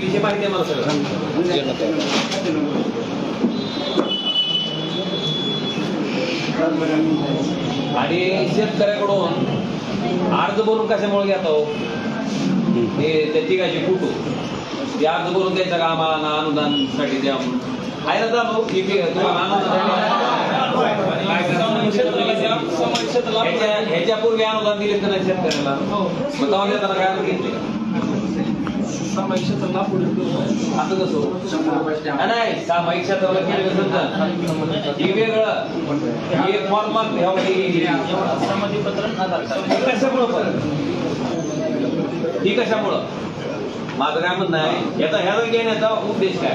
विषय माहिती आहे मला सगळं. आणि शेतकऱ्याकडून अर्ज भरून कशामुळे घेतो हे त्याची काय फोटो ते अर्ज भरून द्यायचा का आम्हाला अनुदानसाठी द्या म्हणून आहे ना जातो ह्याच्या पूर्वी अनुदान दिले तर नाही शेतकऱ्याला मग तेव्हा देताना काय घेतले असं कसं नाही सामायिक क्षेत्राला केलं समजा ही वेगळं एक फॉर्मात कशामुळं पण ही कशामुळं माझं काय म्हणणं आहे याचा ह्याला घेण्याचा उद्देश काय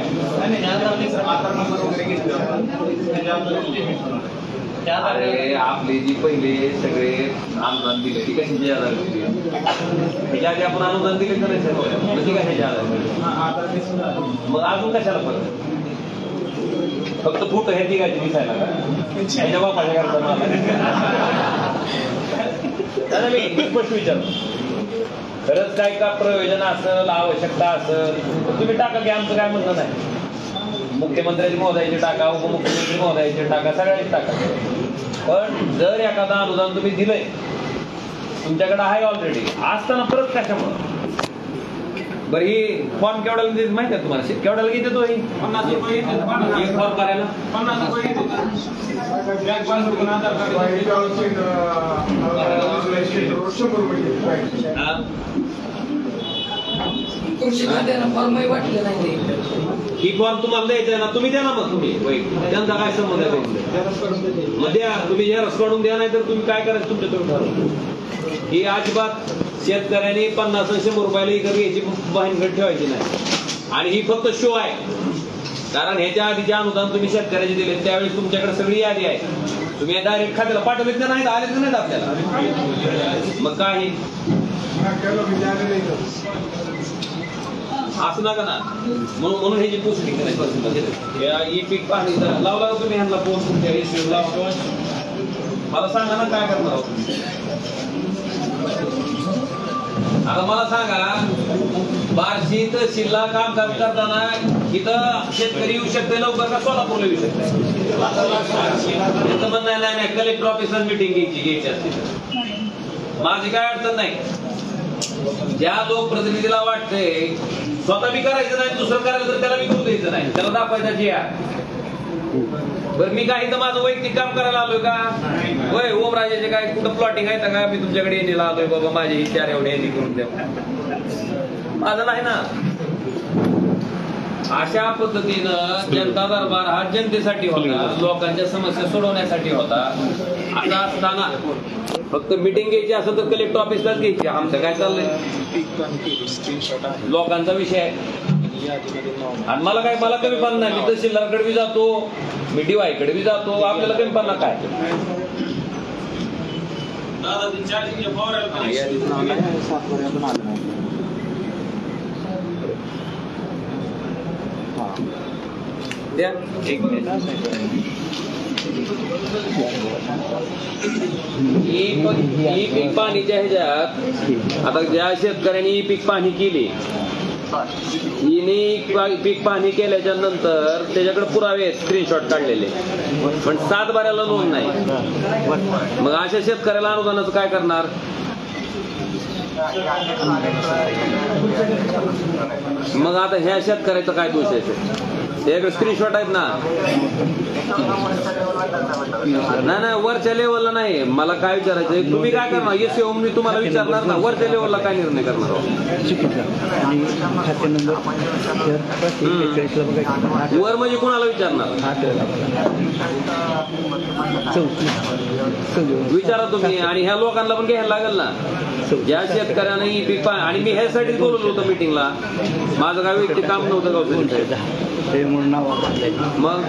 अरे आपले जी पहिले सगळे अनुदान दिले ती कशाची आधार दिली ह्याच्या आधी आपण अनुदान दिले तर ती कशाची आधार मग अजून कशाला फरक फक्त फोटो हे तिघायची दिसायला का ह्याच्या बापाच्या करता मी स्पष्ट विचारतो खरंच काय का प्रयोजन असेल आवश्यकता असेल तुम्ही टाका की आमचं काय म्हणणं नाही मुख्यमंत्र्यांची महोदयाची टाका उपमुख्यमंत्री महोदयाची टाका सगळ्यांची टाका पण जर एखादा अनुदान तुम्ही दिलंय तुमच्याकडे आहे ऑलरेडी असताना परत कशामुळे बरं ही फॉर्म केवढ्याला देत माहिती आहे तुम्हाला केवढ्याला घेते तो ही 50 रुपये फॉर्म करायला 50 रुपये ही फॉर्म तुम्हाला द्यायचं ना तुम्ही द्या ना मग तुम्ही त्यांचा काय संबंध आहे मग द्या तुम्ही झेरॉक्स काढून द्या नाही तर तुम्ही काय करायचं तुमच्याकडून ठरवलं ही अजिबात शेतकऱ्यांनी 50-100 रुपयाला इकडे घ्यायची भानगड ठेवायची नाही आणि ही फक्त शो आहे कारण ह्याच्या आधीचे अनुदान तुम्ही शेतकऱ्याचे दिले त्यावेळेस तुमच्याकडे सगळी यादी आहे तुम्ही डायरेक्ट खात्याला पाठवले तर नाही आले तर नाही आपल्याला मग काय असं नका ना म्हणून ह्याची पुष्टी करायची ई पीक पाहणी लावला तुम्ही ह्यांना फोन तुमच्या मला सांगा ना काय करणार आहोत आता मला सांगा बार्शी तहसीलला कामकाज करताना इथं शेतकरी येऊ शकते लवकर का सोलापूरला येऊ शकते म्हणणं नाही कलेक्टर ऑफिसला मिटिंग घ्यायची असते माझी काय अडचण नाही ज्या लोकप्रतिनिधीला वाटतंय स्वतः बी करायचं नाही दुसरं करायचं तर त्याला बी करू द्यायचं नाही त्याला दाखवायचं जे बरं मी काही तर माझं वैयक्तिक काम करायला आलोय का होय ओमराजेचे काय कुठं प्लॉटिंग आहे का मी तुमच्याकडे येणीला आलोय बाबा माझे ही 4 एवढे यांनी करून द्या माझं नाही ना अशा पद्धतीनं जनता दरबार हा जनतेसाठी होता लोकांच्या समस्या सोडवण्यासाठी होता आता असताना फक्त मिटिंग घ्यायची असं तर कलेक्टर ऑफिसलाच घ्यायची आमचं काय चाललंय लोकांचा विषय आहे आणि मला कमी पण नाही मी तहसीलदारकडे बी जातो मी DY कडे बी जातो आपल्याला कमी पण काय एक मिनिट ई पीक पाणीच्या ह्याच्यात आता ज्या शेतकऱ्यांनी ई पीक पाहणी केली हिने पीक पाहणी केल्याच्या नंतर त्याच्याकडे पुरावे स्क्रीनशॉट काढलेले पण 7 बाऱ्याला नोंद नाही मग अशा शेतकऱ्याला अनुदानाचं काय करणार मग आता ह्या शेतकऱ्याचा काय दोष आहे त्याच्याकडे स्क्रीनशॉट आहेत ना नाही वरच्या लेवलला नाही मला काय विचारायचंय तुम्ही काय करणार SEO मी तुम्हाला विचारणार ना वरच्या लेवलला काय निर्णय करणार वर म्हणजे कोणाला विचारणार विचारा तुम्ही आणि ह्या लोकांना पण घ्यायला लागेल ना ज्या शेतकऱ्यांना ई पीक आणि मी ह्यासाठीच बोलवलं होतं मिटिंगला माझं काय वैयक्तिक काम नव्हतं का मग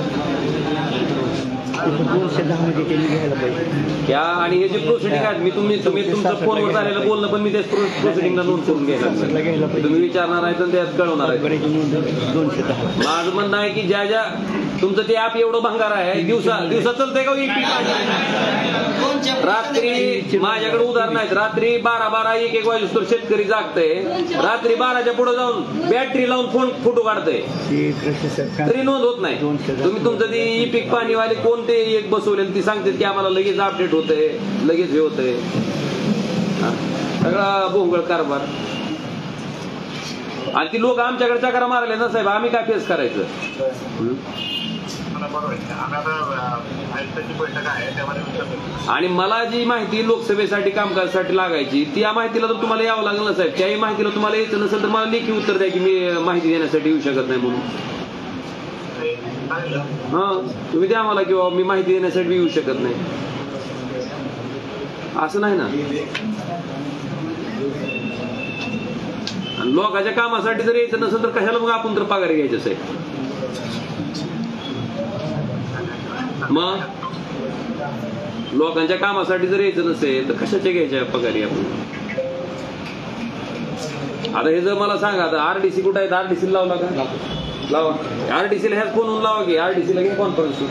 210 मध्ये त्यांनी घ्यायला पाहिजे. या आणि हे जे प्रोसिडिंग आहेत मी तुमचं फोनवर झालेलं बोलणं पण मी त्या प्रोसिडिंगला नोंद करून घ्यायला पाहिजे. तुम्ही विचारणार आहे तर त्यात कळवणार आहे. 210 माझं म्हणणं आहे की ज्या तुमचं ते ऍप एवढं भंगार आहे दिवसा चालतंय का रात्री माझ्याकडे उदाहरण आहेत. रात्री 12 1 वाजेस्तोर शेतकरी जागतंय. रात्री 12च्या पुढे जाऊन बॅटरी लावून फोटो काढतंय तरी नोंद होत नाही. तुम्ही तुमचं ती ई पीक पाणीवाले कोणते एक बसवलेलं ती सांगतात की आम्हाला लगेच अपडेट होतंय लगेच हे होतंय. सगळा भोंगळ कारभार आणि ती लोक आमच्याकडे चक्रा मारले ना साहेब आम्ही काय फेस करायचं. आणि मला जी माहिती लोकसभेसाठी कामकाजासाठी लागायची त्या माहितीला तर तुम्हाला यावं लागलं ना साहेब. त्याही माहितीला तुम्हाला यायचं नसेल तर मला लेखी उत्तर द्या की मी माहिती देण्यासाठी येऊ शकत नाही म्हणून. हा तुम्ही द्या मला किंवा मी माहिती देण्यासाठी येऊ शकत नाही असं नाही ना. आणि लोकांच्या कामासाठी जर यायचं नसेल तर कशाला मग आपण तर पगार घ्यायचं साहेब. मग लोकांच्या कामासाठी जर यायचं नसेल तर कशाच्या घ्यायच्या पगारी आपण. आता हे जर मला सांगा आता आरडीसी कुठे आहेत आरडीसी लावला का लावा आरडीसीला ह्याच फोनवरून लावा की आरडीसीला घ्या कॉन्फरन्स.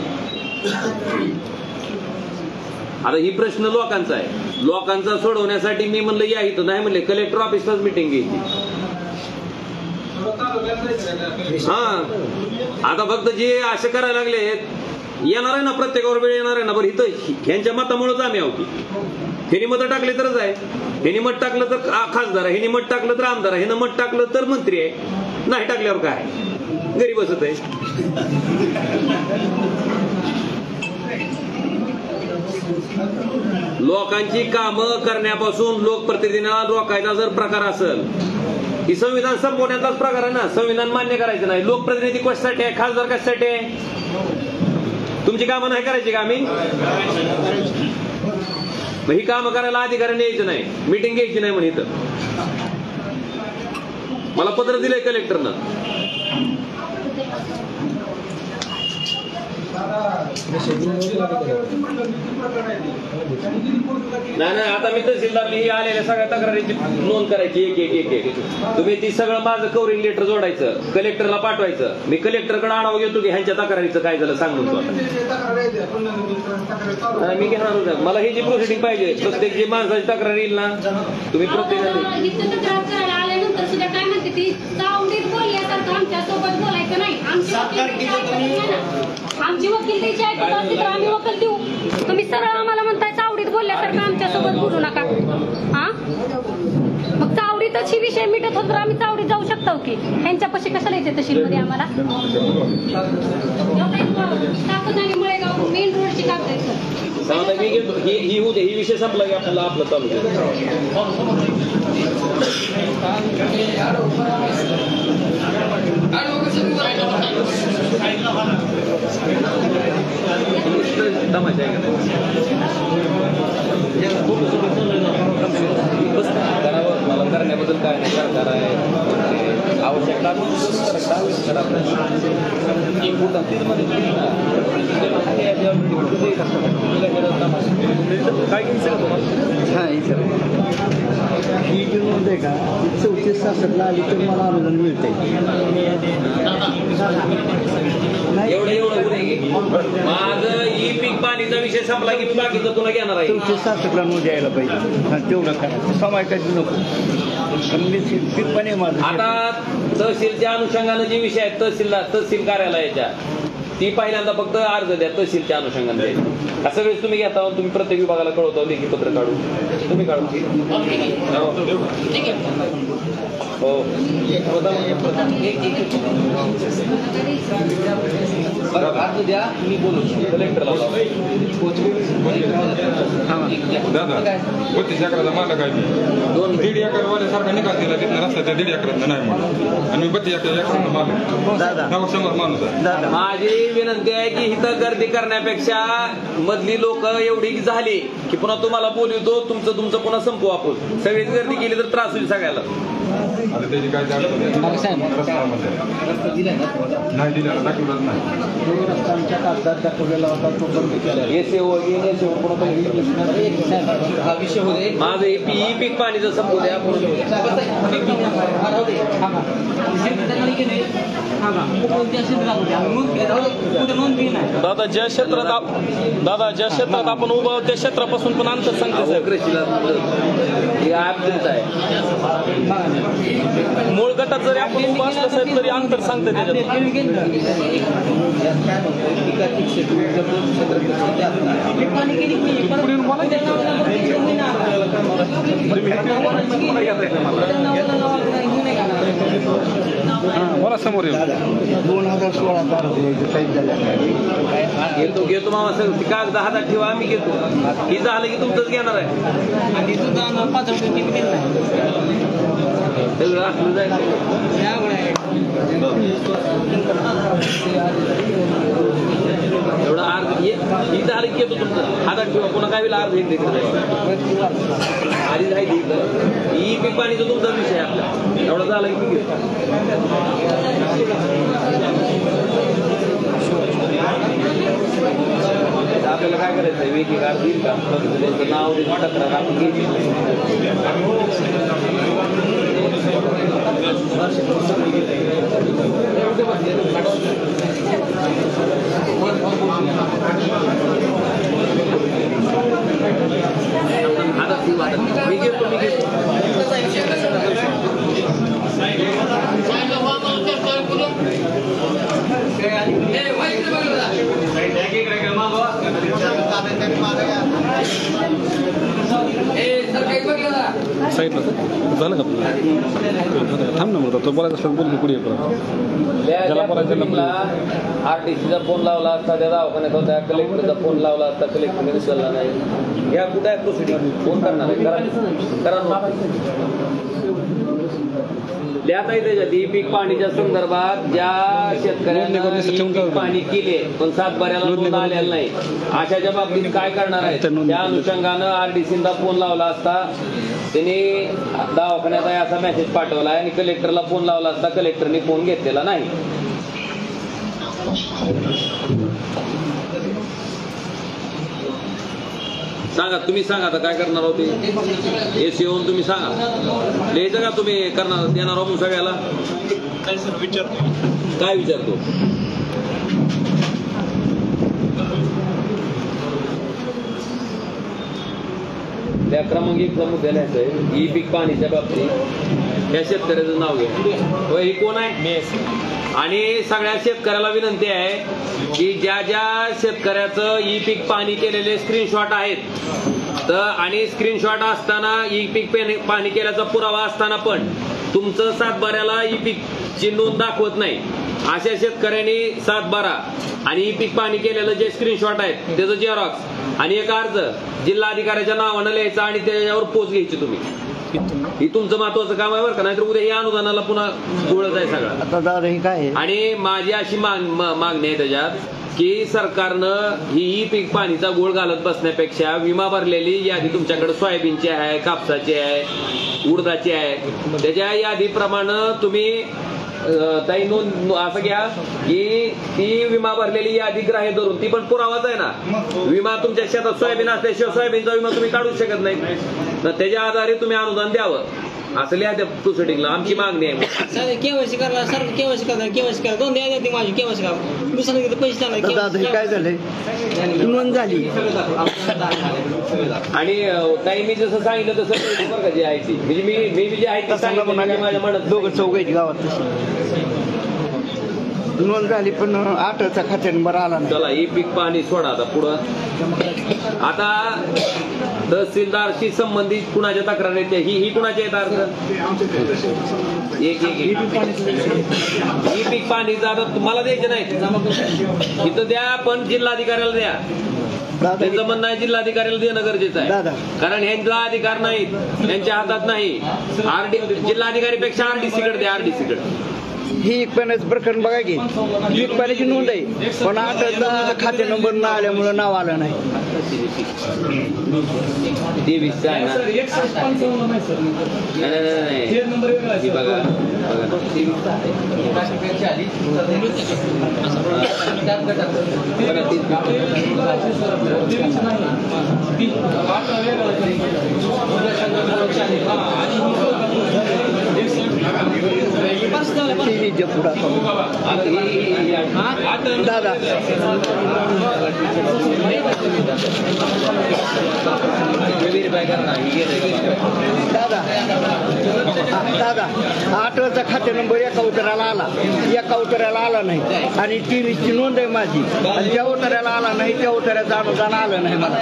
आता ही प्रश्न लोकांचा आहे. लोकांचा सोडवण्यासाठी मी म्हणलं या इथं नाही म्हणले कलेक्टर ऑफिसलाच मिटिंग घ्यायची. हा आता फक्त जे असे करायला लागले येणार आहे ना प्रत्येकावर वेळ येणार आहे ना. बरं इथं ह्यांच्या मतामुळेच आम्ही आहोत. ह्यानी मतं टाकले तरच आहे. ह्यानी मत टाकलं तर खासदार आहे. ह्यानी मत टाकलं तर आमदार आहे. ह्यानं मत टाकलं तर मंत्री आहे. नाही टाकल्यावर काय घरी बसत आहे. लोकांची कामं करण्यापासून लोकप्रतिनिधींना रोखायचा जर प्रकार असेल ही संविधान संपवण्याचाच प्रकार आहे ना. संविधान मान्य करायचं नाही. लोकप्रतिनिधी कशासाठी आहे खासदार कशासाठी आहे. तुमची कामं नाही करायची का आम्ही. ही कामं करायला अधिकाऱ्यांनी यायचं नाही मीटिंग घ्यायची नाही म्हणून इथं मला पत्र दिलंय कलेक्टरनं. नाही आता मी तहसीलदारनी आलेल्या सगळ्या तक्रारींची नोंद करायची एक. तुम्ही ती सगळं माझं कव्हरिंग लेटर जोडायचं कलेक्टरला पाठवायचं. मी कलेक्टरकडे आढावा घेतो की ह्यांच्या तक्रारीचं काय झालं सांग म्हणतो. मी घेणार होतं मला ही जी प्रोसिडिंग पाहिजे प्रत्येक जी माणसाची तक्रार येईल ना तुम्ही प्रत्येक काय म्हणते ती चावडीत बोलल्यासारखं आमच्या सोबत बोलायचं नाही. आमची वकील द्यायची ऐकत असते तर आम्ही वकील देऊ. तुम्ही सरळ आम्हाला म्हणताय चावडीत बोलल्यासारखं आमच्यासोबत बोलू नका. हा मग चावडीतच ही विषय मिटत होत तर आम्ही चावडीत जाऊ शकतो की. ह्यांच्यापाशी कशाला येते तहसीलमध्ये आम्हाला ताकद आणि मुळेगाव मेन रोडची कागद ही विषय संपला की आपल्याला आपलं चालू तमाशा आहे करावं मला करण्याबद्दल काय नाही सरकार आहे आवश्यकता काय ही जी नोंद आहे का 34-66 आली तर मला अनुदान मिळतंय. एवढं माझं ई पीक पाणीचा विषय संपला की बाकीचं तुला घेणार आहे. 34-66 नोंद यायला पाहिजे तेवढं करायचं समाजाची नको. पीक पाणी माझं आता तहसीलच्या अनुषंगानं जे विषय आहेत तहसील कार्यालयाच्या ती पहिल्यांदा फक्त अर्ज द्या तहसीलच्या अनुषंगाने द्या. असं वेळेस तुम्ही घेता तुम्ही प्रत्येक विभागाला कळवता लेखी पत्र काढू तुम्ही काढू हो अर्ज द्या मी बोलू कलेक्टरला दादा 32 एकराचा मालक आहे मी 1.5 एकर वाल्यासारखा निकाल दिला तिथं रस्ता त्या 1.5 एकरात नाही म्हणून आणि मी 32 एकराचा मालक समोर माणूस आहे. माझी विनंती आहे की इथं गर्दी करण्यापेक्षा मधली लोक एवढी झाली की पुन्हा तुम्हाला बोलवतो तुमचं पुन्हा संपू आपण. सगळीच गर्दी केली तर त्रास होईल सगळ्याला. आता त्याची काय अडचण रस्ता नाही दिलेला दाखवलं नाही. हा विषय होते. माझं ई पीक पाणीचं संपू द्या. दादा ज्या क्षेत्रात आपण उभा आहोत त्या क्षेत्रापासून पण अंतर सांगते कृषीला हे ऍप तुमचं आहे. मूळ गटात जरी आपण उभा असलं साहेब तरी अंतर सांगते त्याच्यात. मला समोर येऊ. 2016 घेतो मामा सर कागद हातात ठेवा आम्ही घेतो. ही झालं की तुमचंच घेणार आहे. सगळं असलं जाईल. एवढं अर्ध ही झालं की घेतो तुमचं हातात ठेवा. पुन्हा काय वेळेला अर्ध एक आधी नाही ही पीक पाणीचा तुमचा विषय आहे आपला. एवढं झालं की मी घेतो. आपल्याला काय करायचं आहे वेगळी कार देईल का त्यांचं नाव देईल तक्रार आपण घ्यायची. मी घेतो साईडला झालं का थांब ना मग तो बोलायचं असलं बोल पुढे आरटीसीचा फोन लावला असता त्या दवाखान्यात होता. कलेक्टरचा फोन लावला असता कलेक्टरने उचलला नाही. या कुठे आहे प्रोसिडिंग फोन करणार आहे करा लिहात आहे त्याच्यात ई पीक पाणीच्या संदर्भात ज्या शेतकऱ्यांनी पाणी केले पण सातबाऱ्याला नोंद आलेला नाही अशाच्या बाबतीत काय करणार आहे. त्या अनुषंगानं आरडीसीला फोन लावला असता त्यांनी दवाखान्यात आहे असा मेसेज पाठवला आणि कलेक्टरला फोन लावला असता कलेक्टरने फोन घेतलेला नाही. सांगा तुम्ही सांगा आता काय करणार होते एसी येऊन तुम्ही सांगा. लिहायचं का तुम्ही करणार देणार आहोत सगळ्याला काय विचारतो. त्या क्रमांक 1 मुद्दा लिहायचं आहे. ई पीक पाणीच्या बाबतीत या शेतकऱ्याचं नाव घ्या. ही कोण आहे आणि सगळ्या शेतकऱ्याला विनंती आहे की ज्या ज्या शेतकऱ्याचं ई पीक पाणी केलेले स्क्रीनशॉट आहेत तर आणि स्क्रीनशॉट असताना ई पीक पाणी केल्याचा पुरावा असताना पण तुमचं सातबाऱ्याला ई पीकची नोंद दाखवत नाही अशा शेतकऱ्यांनी सातबारा आणि ई पीक पाणी केलेलं जे स्क्रीनशॉट आहेत त्याचं झेरॉक्स आणि एक अर्ज जिल्हाधिकाऱ्याच्या नावानं लिहायचा आणि त्याच्यावर पोच घ्यायची तुम्ही. ही तुमचं महत्वाचं काम आहे बरं का. नाहीतर उद्या हे अनुदानाला पुन्हा गोळच आहे सगळं. आणि माझी अशी मागणी आहे त्याच्यात की सरकारनं ही पीक पाणीचा गोळ घालत बसण्यापेक्षा विमा भरलेली यादी तुमच्याकडे सोयाबीनची आहे कापसाची आहे उडदाची आहे त्याच्या यादीप्रमाणे तुम्ही ताई नोंद असं घ्या की ती विमा भरलेली यादी ग्राह्य धरून ती पण पुरावाच आहे ना. विमा तुमच्या शेतात सोयाबीन असल्याशिवाय सोयाबीनचा विमा तुम्ही काढू शकत नाही तर त्याच्या आधारे तुम्ही अनुदान द्यावं असं लिहा त्या प्रोसिडिंगला. आमची मागणी आहे. केवायसी करायला सारखं केवायसी करा दोन द्या ती माझी केवायसी करा दुसऱ्या पैसे काय झालंय नोंद झाली आणि ताई मी जसं सांगितलं तसं बरं का जे आहे ती म्हणजे मी जे आहे ते सांगितलं माझ्या मनात दोघं चौघांची गावात नोंद झाली पण 8चा खात्या नंबर आला नाही. चला ही पीक पाणी सोडा आता पुढं. आता तहसीलदारशी संबंधित कुणाच्या तक्रार येते ही कुणाच्या येतात अर्ज एक ही पीक पाणी आता तुम्हाला द्यायचे नाही इथं द्या पण जिल्हाधिकाऱ्याला द्या. त्यांचं म्हणणं आहे जिल्हाधिकाऱ्याला देणं गरजेचं आहे कारण ह्यांचा अधिकार नाही यांच्या हातात नाही. जिल्हाधिकारीपेक्षा आरडीसीकडे द्या आरडीसीकडे. ही पाण्याचं प्रकरण बघा की पीक पाण्याची नोंद आहे पण 8चा खाते नंबर न आल्यामुळे नाव आलं नाही. ते विषय आहे ना नाही टीव्हीच्या पुढा दादा दादा 8चा खाते नंबर एका उतराला आला नाही आणि टीव्हीची नोंद आहे माझी आणि ज्या उतार्याला आला नाही त्या उतार्याचं अनुदान आलं नाही मला.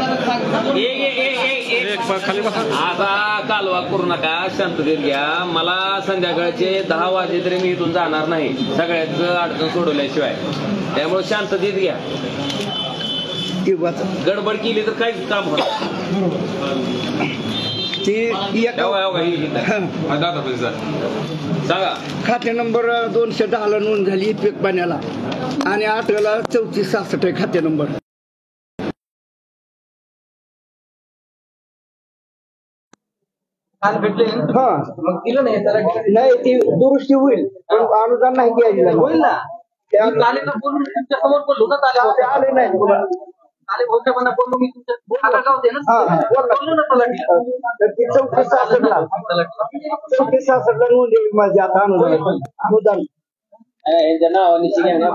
खाली बसा. आता कालवा करू नका, शांततेत घ्या. मला संध्याकाळचे 10 वाजे तरी मी इथून जाणार नाही सगळ्याच अडचण सोडवल्याशिवाय. त्यामुळे शांततेत घ्या. गडबड केली तर काहीच काम होणार. सांगा. खाते नंबर 210ला नोंद झाली पीक पाण्याला आणि 8ला 3466 आहे खाते नंबर. काल भेटले हा मग दिलं नाही त्याला नाही ती दुरुस्ती होईल पण अनुदान नाही द्यायचं होईल ना. तालेला बोलून तुमच्या समोर बोललो ना आले नाही ताले भाऊसाहेबांना बोललो मी तुमच्या गाव दे ना बोललो ना तलाठी. 3466 नोंद येईल माझी आता अनुदान यांच्या नावानिशी घेणार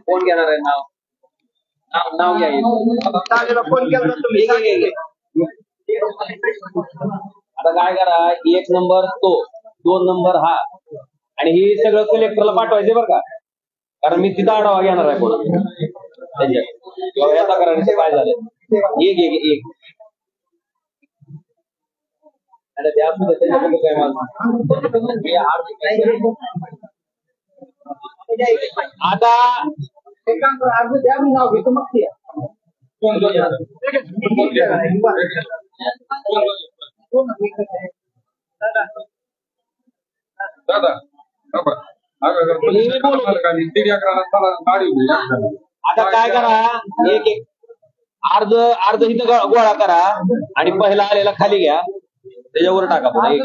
कोण घेणार आहे नाव नाव घ्या. फोन केला तुम्ही आता काय करा, 1 नंबर तो 2 नंबर हा आणि ही सगळं कलेक्टरला पाठवायचे बरं का, कारण मी तिथं आढावा घेणार आहे कोणा त्यांच्या किंवा या तक्रारीचं काय झालं. एक आता अर्ज द्या मी नाव घेतो मग दादा आता काय करा, एक अर्ज इथं गोळा करा आणि पहिला आलेला खाली घ्या, त्याच्यावर टाका पुन्हा एक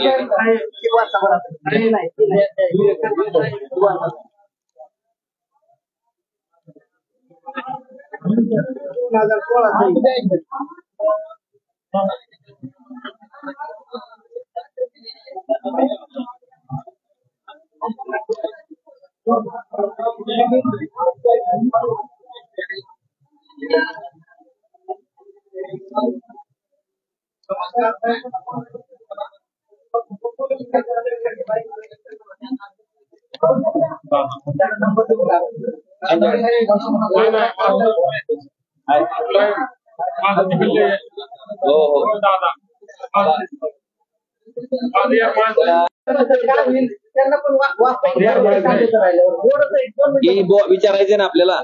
विचारायचे ना आपल्याला,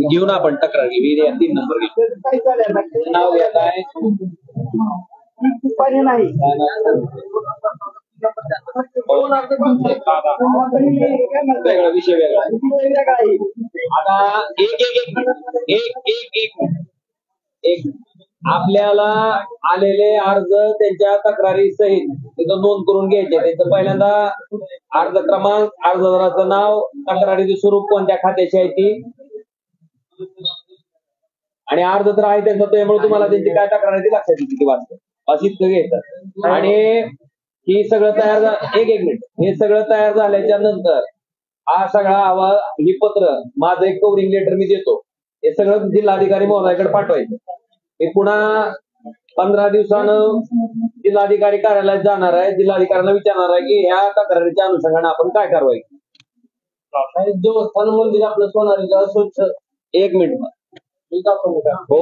घेऊ ना आपण तक्रार 3 नंबर नाव घ्या काय नाही वेगळा विषय वेगळा. आता एक आपल्याला आलेले अर्ज त्यांच्या तक्रारी सहित तिथं नोंद करून घ्यायचे. त्याचं पहिल्यांदा अर्ज क्रमांक, अर्जदाराचं नाव, तक्रारीचे स्वरूप, कोणत्या खात्याची आहे ती आणि अर्ज तर आहे त्यांचा, त्यामुळे तुम्हाला त्यांची काय तक्रार आहे ती लक्षात येते किती वाजता अशी घ्यायचं. आणि ही सगळं तयार एक मिनिट, हे सगळं तयार झाल्याच्या नंतर हा सगळा अहवाल, ही पत्र, माझं एक कव्हरिंग लेटर मी देतो, हे सगळं जिल्हाधिकारी महोदयाकडे पाठवायचं. मी पुन्हा 15 दिवसानं जिल्हाधिकारी कार्यालयात जाणार आहे, जिल्हाधिकाऱ्यांना विचारणार आहे की ह्या तक्रारीच्या अनुषंगाने आपण काय कारवाई. जो मंदिर आपलं सोनारीला स्वच्छ, 1 मिनिट हो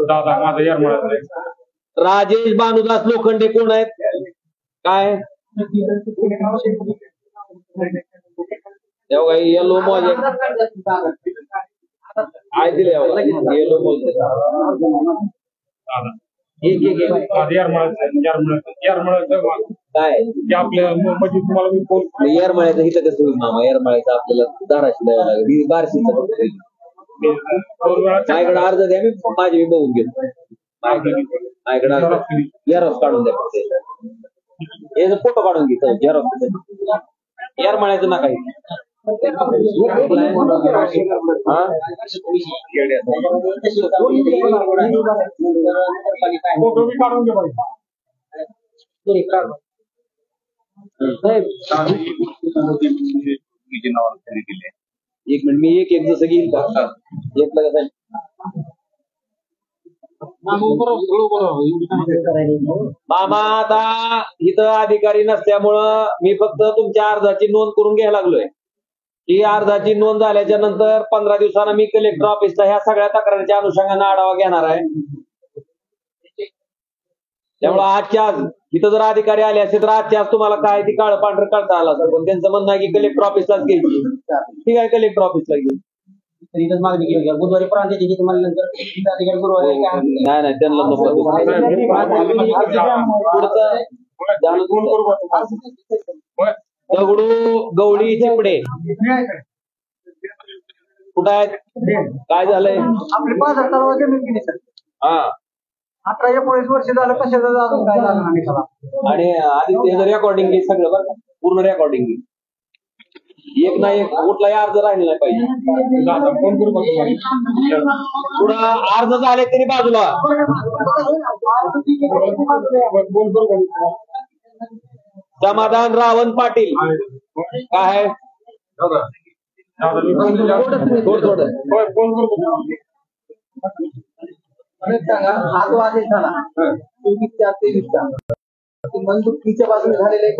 दादा माझा राजेश भानुदास लोखंडे कोण आहेत काय येलो मॉल आहे दिले येलो मॉल काय आपल्या तुम्हाला मी फोन येरमाळ्याचं इथं कसं होईल मामा, येरमाळ्याचं आपल्याला धाराशी द्यावं लागेल, बारशीचं माझ्याकडे अर्ज द्या, मी माझे मी बघून घेतो. माझ्याकडे यारच काढून द्या. याचा फोटो काढून घे झेरॉक्स यार म्हणायचं ना काही एक मिनिट मी एक जसं घेईल का एक लगेच मामा आता इथं अधिकारी नसल्यामुळं मी फक्त तुमच्या अर्जाची नोंद करून घ्यायला लागलोय. ही अर्जाची नोंद झाल्याच्या नंतर 15 दिवसांना मी कलेक्टर ऑफिसला ह्या सगळ्या तक्रारीच्या अनुषंगाने आढावा घेणार आहे. त्यामुळे आजच्या आज इथं जर अधिकारी आले असते तर आजच्या आज तुम्हाला काय ती काळं पांढरं कळता आला असं, पण त्यांचं म्हणणं आहे की कलेक्टर ऑफिसलाच घ्यायची. ठीक आहे, कलेक्टर ऑफिसला घेऊ. इथंच मागणी केली बुधवारी पर्यंत तिथे म्हणल्यानंतर अधिकारी गुरुवारी नाही त्यांना दगडू गवळी चिपडे कुठं आहेत? काय झालंय? आपले 5,000 तलाव जमीन गेली सर. हा 18-19 वर्ष झालं कशाचं अजून काय झालं नाही त्याला. आणि आधी त्याचं रेकॉर्डिंग घे सगळं बरं का, पूर्ण रेकॉर्डिंग घे. एक ना एक कुठलाही अर्ज राहिला नाही पाहिजे. पुढं अर्ज झाले तरी बाजूला. समाधान रावण पाटील काय आहे? हा जो आदेश झाला 24/4/23चा बंदुकीच्या बाजूने झालेला एक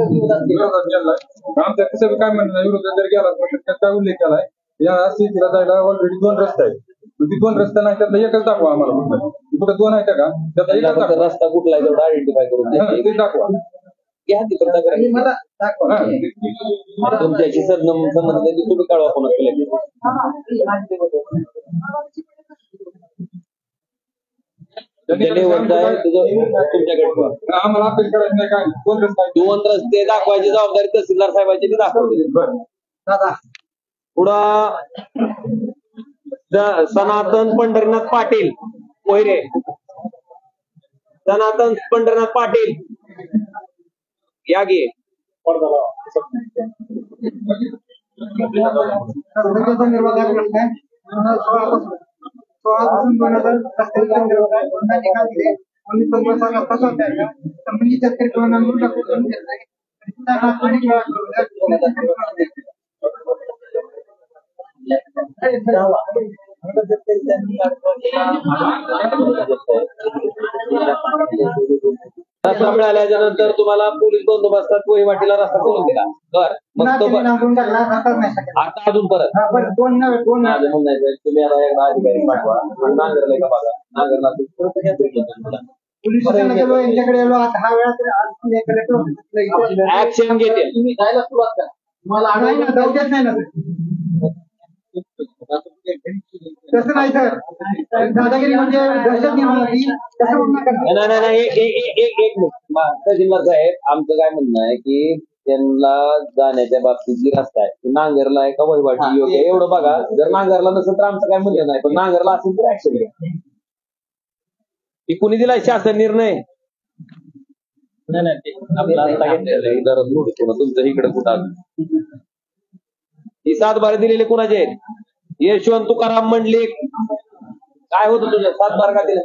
आमच्या कसं काय म्हणणं विरोधात जर गेला तर काय उल्लेख केलाय या सिटीला जायला ऑलरेडी 2 रस्ते आहेत. ती 2 रस्ते नाही त्यातला एकच दाखवा आम्हाला. कुठे 2 आहेत का त्याचा एकच दाखवा. रस्ता कुठला आहे तेवढा आयडेंटिफाय करून ते दाखवा. घ्या तिकडे मला दाखवा. तुमच्याशी संबंध तुम्ही कळवा कोणा तुमच्याकडे आम्हाला अपील करायचं नाही काय 2 रस्ते 2 रस्ते दाखवायची जबाबदारी तहसीलदार साहेबांची ती दाखवते. पुढं सनातन पंढरीनाथ पाटील मोहिरे. सनातन पंढरीनाथ पाटील या गे रस्ता मिळाल्याच्या नंतर तुम्हाला पोलीस बंदोबस्तात वहिवाटीला रस्ता करून दिला. बर मग तो आता अजून परत माझं म्हणणं आहे तुम्ही आता एकदा अधिकारी पाठवा. नांगरलाय का बघा, नांगरला ऍक्शन घेते. तुम्ही जायला सुरुवात करा. मला जाऊ देत नाही ना तसं नाही सर. दादागिरी म्हणजे दहशत निर्माण होती. नाही एक मिनिट तहसीलदार साहेब, आमचं काय म्हणणं आहे की त्यांना जाण्याच्या बाबतीत जी रस्ता आहे नांगरला आहे का वहिवाटी योग्य एवढं बघा. जर नांगरला नसेल तर आमचं काय म्हणणं नाही, पण नांगरला असेल तर ऍक्शन घ्या. कुणी दिलाय शासन निर्णय? नाही आपला रस्ता घेतलेला आहे दररोज तुमचं इकडे कुठं ही 7 बारे दिलेले कुणाचे आहेत? यशवंत तुकाराम मंडलिक. काय होतं तुझं 7 बार का दिलं?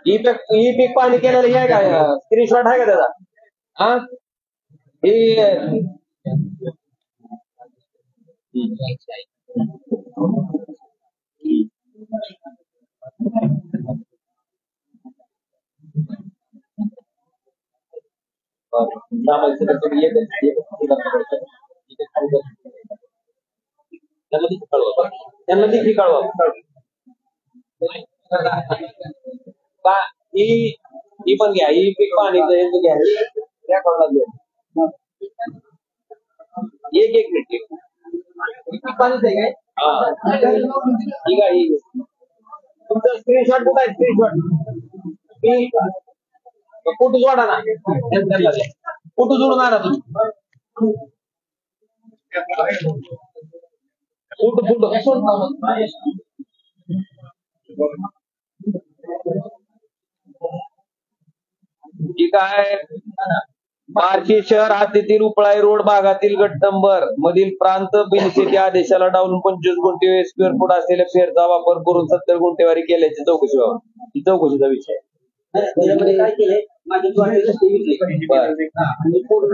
ई पीक पाणी केलेलं हे आहे का? स्क्रीनशॉट आहे का त्याचा? हा त्यांना देखील कळवा. ही पण घ्या, ही पीक पाणी घ्या. एक मिनिट पाणीच आहे काय? ठीक आहे. तुमचा स्क्रीनशॉट कुठं आहे? स्क्रीनशॉट फोटो जोडा ना. फोटो जोडून आणा तुम्ही. फोटो काय बार्शी शहर हद्दीतील उपळाई रोड भागातील गट नंबर मधील प्रांत बिनशेती आदेशाला डावलून 25 गुंठे स्क्वेअर फूट असलेल्या फेरचा वापर करून 70 गुंठेवारी केल्याची चौकशी व्हावी. ही चौकशीचा विषय आहे. त्याच्यामध्ये काय केलंय माझी ज्वारी रस्ते विकली आणि पूर्ण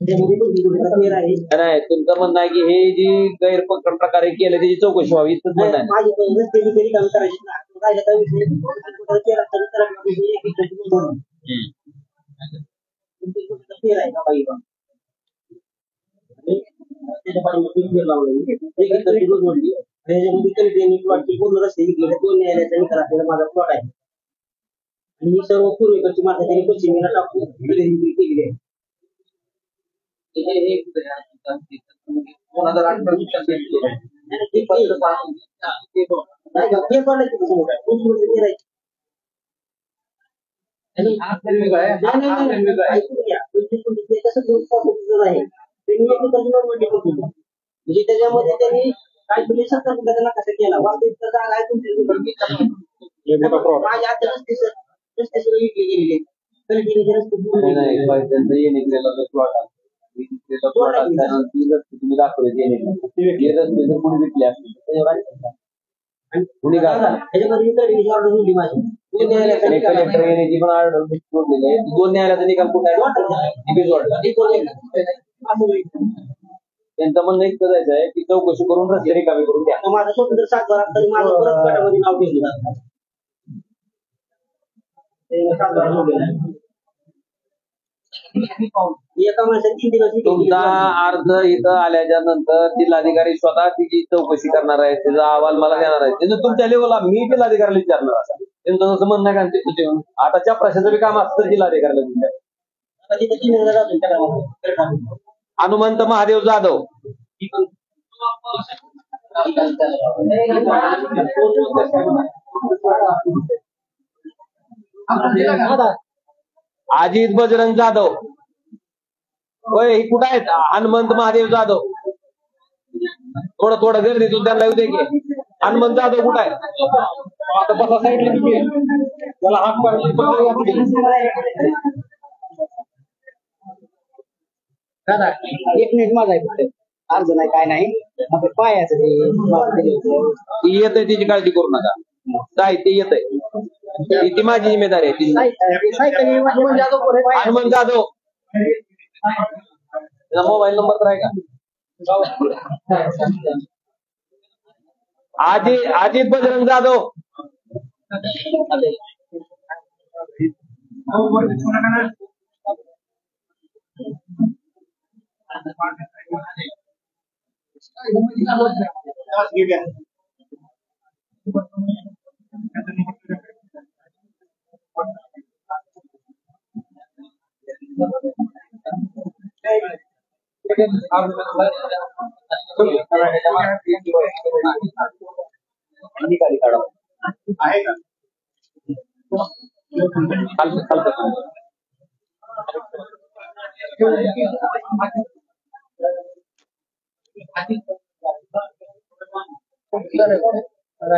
त्याच्यामध्ये पण फेर आहे. नाही तुमचं म्हणणं आहे की हे जी गैरप्रकारे केलं त्याची चौकशी व्हावी इथंच म्हणणं आहे. माझी रस्ते विकली काम करायची ना राहिलं काय विषय फेर आहे का बाई त्याच्या पाठीमध्ये फेर लावलं जोडली त्याच्यामध्ये कधी प्लॉटची पूर्ण रस्ते विकले 2 न्यायालयाचा निकाल असलेला माझा प्लॉट आहे आणि ही सर्व पूर्वेकडची माता त्यांनी पश्चिमेला टाकून विक्री केलेली आहे. म्हणजे त्याच्यामध्ये त्यांनी काय त्यांना कसं केला वास्तविक जागा आहे तुमची माझ्या आता रस्ते सगळे विकले गेलेले तुम्ही दाखवले रस्ते कोणी विकले असतील कुणी त्याच्यामध्ये ऑर्डर दिली माझी कलेक्टर येण्याची पण ऑर्डर जोडलेली आहे. 2 न्यायालयाचा निकाल कुठे आहे? त्यांचं म्हणणं इतकं जायचं आहे की चौकशी करून रस्ते रिकामी करून द्या. माझं स्वतंत्र 7 वर्षात तरी माझं परत गटामध्ये नाव घेतलं जातं. एका माणसाने 3 दिवस तुमचा अर्ज इथं आल्याच्या नंतर जिल्हाधिकारी स्वतः तिची चौकशी करणार आहे, त्याचा अहवाल मला देणार आहे. त्याचं तुमच्या लेवलला मी जिल्हाधिकाऱ्याला विचारणार असा त्यांचं जसं म्हणणं आहे का आता त्या प्रशासनाचं काम असतं जिल्हाधिकाऱ्याला विचार. हनुमंत महादेव जाधव अजित बजरंग जाधव होय ही कुठं आहेत? हनुमंत महादेव जाधव थोडं गर्दीतून त्यांना येऊ दे की हनुमंत जाधव कुठं आहे? आता बसा साईडला त्याला हात एक मिनिट माझा आहे अर्ज नाही काय नाही पायाचं येत आहे तिची काळजी करू नका. साहित्य येत आहे ती माझी जिम्मेदारी आहे. हनुमंत जाधव मोबाईल नंबर तर आहे का? अजित बजरंग जाधव निकाली काढा आहे का?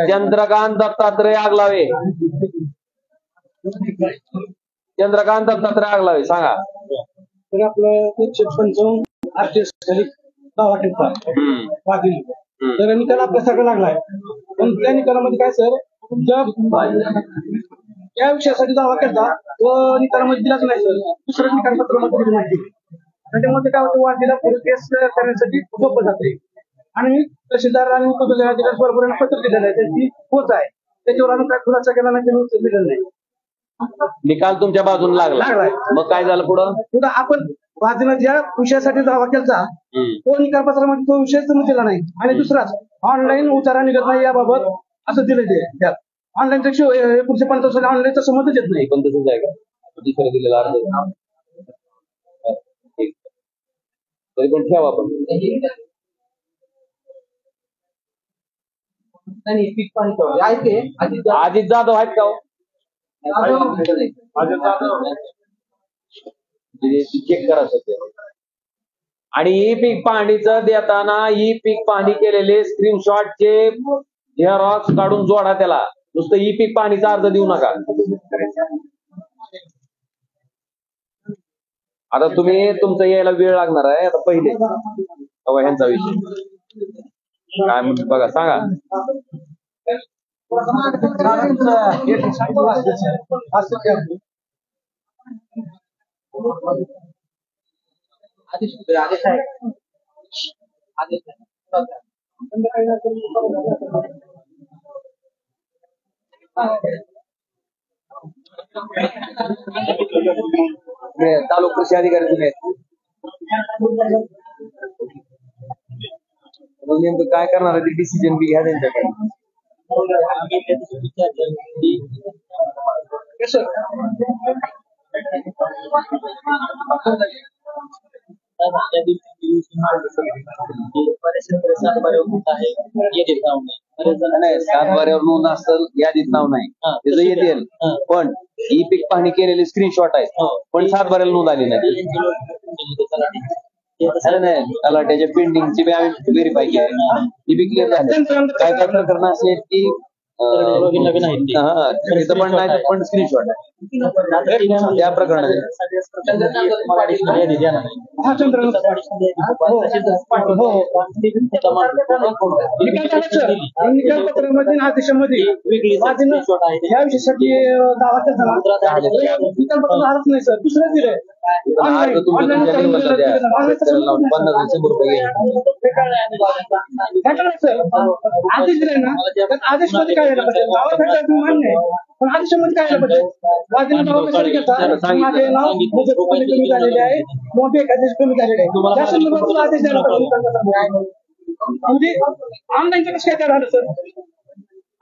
चंद्रकांत दत्तात्रय आगलावे चंद्रकांत दत्तात्रय आगलावे सांगा. तर आपलं 155 दावा केला तर निकाल आपल्या सगळं लागलाय. पण त्या निकालामध्ये काय सर या विषयासाठी दावा केला तो निकालामध्ये दिलाच नाही सर. दुसरं निकाल पत्रामध्ये दिली माहिती त्याच्यामध्ये काय होतं वादीला पुढे केस करण्यासाठी सोपं जाते आणि तहसीलदार आणि उपजिल्हाधिकारी बरोबर पत्र दिलेलं आहे त्याची पोच आहे त्याच्यावर आम्ही काय खुलासा केला नाही त्यांनी उत्तर दिलेलं नाही. निकाल तुमच्या बाजूने लागलाय मग काय झालं पुढं आपण वादीनं ज्या विषयासाठी दावा केला तो निकाल पत्रामध्ये तो विषयच दिला नाही आणि दुसराच ऑनलाईन उतारा निघत नाही याबाबत असं दिलं ते त्यात ऑनलाईन पुढचे 50 ऑनलाईनचा संबंधच येत नाही. पण तसंच आहे का दुसरं दिलेला अर्ज तरी पण ठेवा आपण अजित जाधव आहेत का? चेक करा सध्या. आणि ई पीक पाहणीचं देताना ई पीक पाहणी केलेले स्क्रीनशॉटचे झेरॉक्स काढून जोडा त्याला. नुसतं ई पीक पाहणीचा अर्ज देऊ नका. आता तुम्ही तुमचं यायला वेळ लागणार आहे आता पहिले बाबा ह्यांचा विषय काय म्हणतो बघा सांगा. तालुका कृषी अधिकारी तुम्ही आहेत. मग नेमकं काय करणार आहे ते डिसिजन बी घ्या त्यांच्याकडे. नाही 7 बाऱ्यावर नोंद असेल यादीत नाव नाही त्याचं येतील पण ही पीक पाहणी केलेले स्क्रीनशॉट आहेत पण 7 बाऱ्याला नोंद आली नाही. नाही तलाट्याच्या पेंडिंगची बी आम्ही व्हेरीफाय केली ती बी क्लिअर झाली. काय काय प्रकरण असे आहेत की तिथं पण नाही पण स्क्रीनशॉट आहे त्या प्रकरणात. निकालपत्रामध्ये आदेशामध्ये या विषयासाठी दावा करताना निकालपत्र आलंच नाही सर दुसरं दिलंय. आदेश दिलाय ना आदेश मध्ये काय झालं पाहिजे दावा भेटायला मान्य आहे पण आदेशामध्ये काय झालं पाहिजे वादीनं दावा कशाला घेता माझे नाव मुदत कमी झालेले आहे किंवा बेकायदेशीर कमी झालेले आहे त्या संदर्भात आदेश द्यायला पाहिजे. म्हणजे ऑनलाईनचं कसं काय झालं सर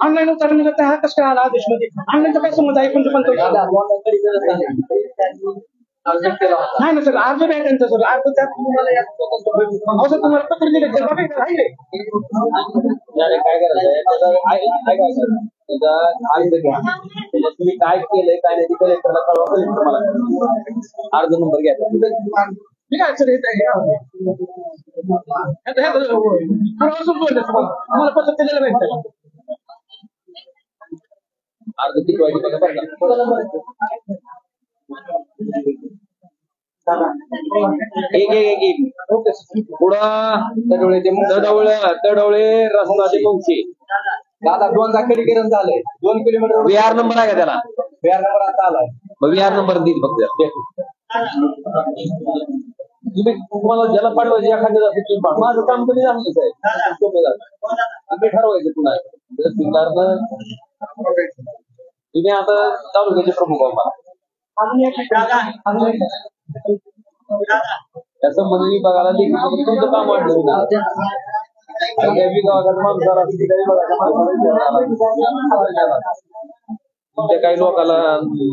ऑनलाईन उतरण्याचा त्या हा कसं काय आला आदेश मध्ये ऑनलाईनचा काय समज आहे पण नाही ना सर अर्ज नाही त्यांचा सर अर्ज त्यात तुम्हाला तुम्हाला पत्र दिले ते राहिले काय करायचं अर्ज घ्या त्याच्यात तुम्ही काय केलंय काय नाही ते कलेक्टरला कळवा कलेक्टर मला अर्ज नंबर घ्यायचा. ठीक आहे सर तुम्हाला पत्र दिलेलं नाही अर्ज किती वाजता पुढं तडवळे रस्ता ते मुंगशी दादा 2 दाखलीकरण झालंय 2 किलोमीटर बिहार नंबर आहे का त्याला बिहार नंबर आता आलाय मग बिहार नंबर देईल फक्त तुम्ही तुम्हाला ज्याला पाठवायचे एखाद्या जाती माझं काम कधी झालं आहे तुम्ही ठरवायचं पुन्हा सरकारनं तुम्ही आता तालुक्याचे प्रमुख आहोत त्या संबंध विभागाला देखील तुमचं काम वाढलं ना तुमच्या काही लोकांना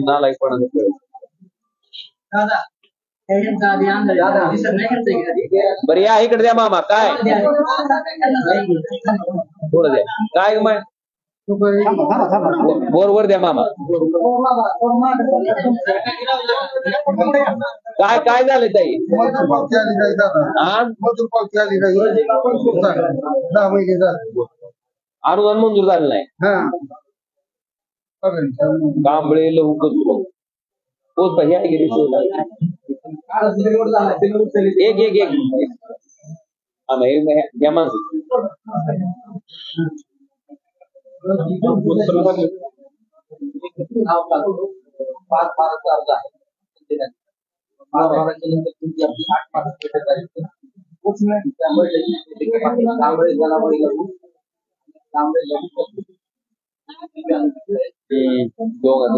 नालायक पडत बरं या इकडे द्या मामा काय थोडं द्या काय माय बोरवर द्या मामा काय काय झालं ताई अनुदान मंजूर झालं नाही कांबळे लहू कसू पोच एक एक एक या माणसं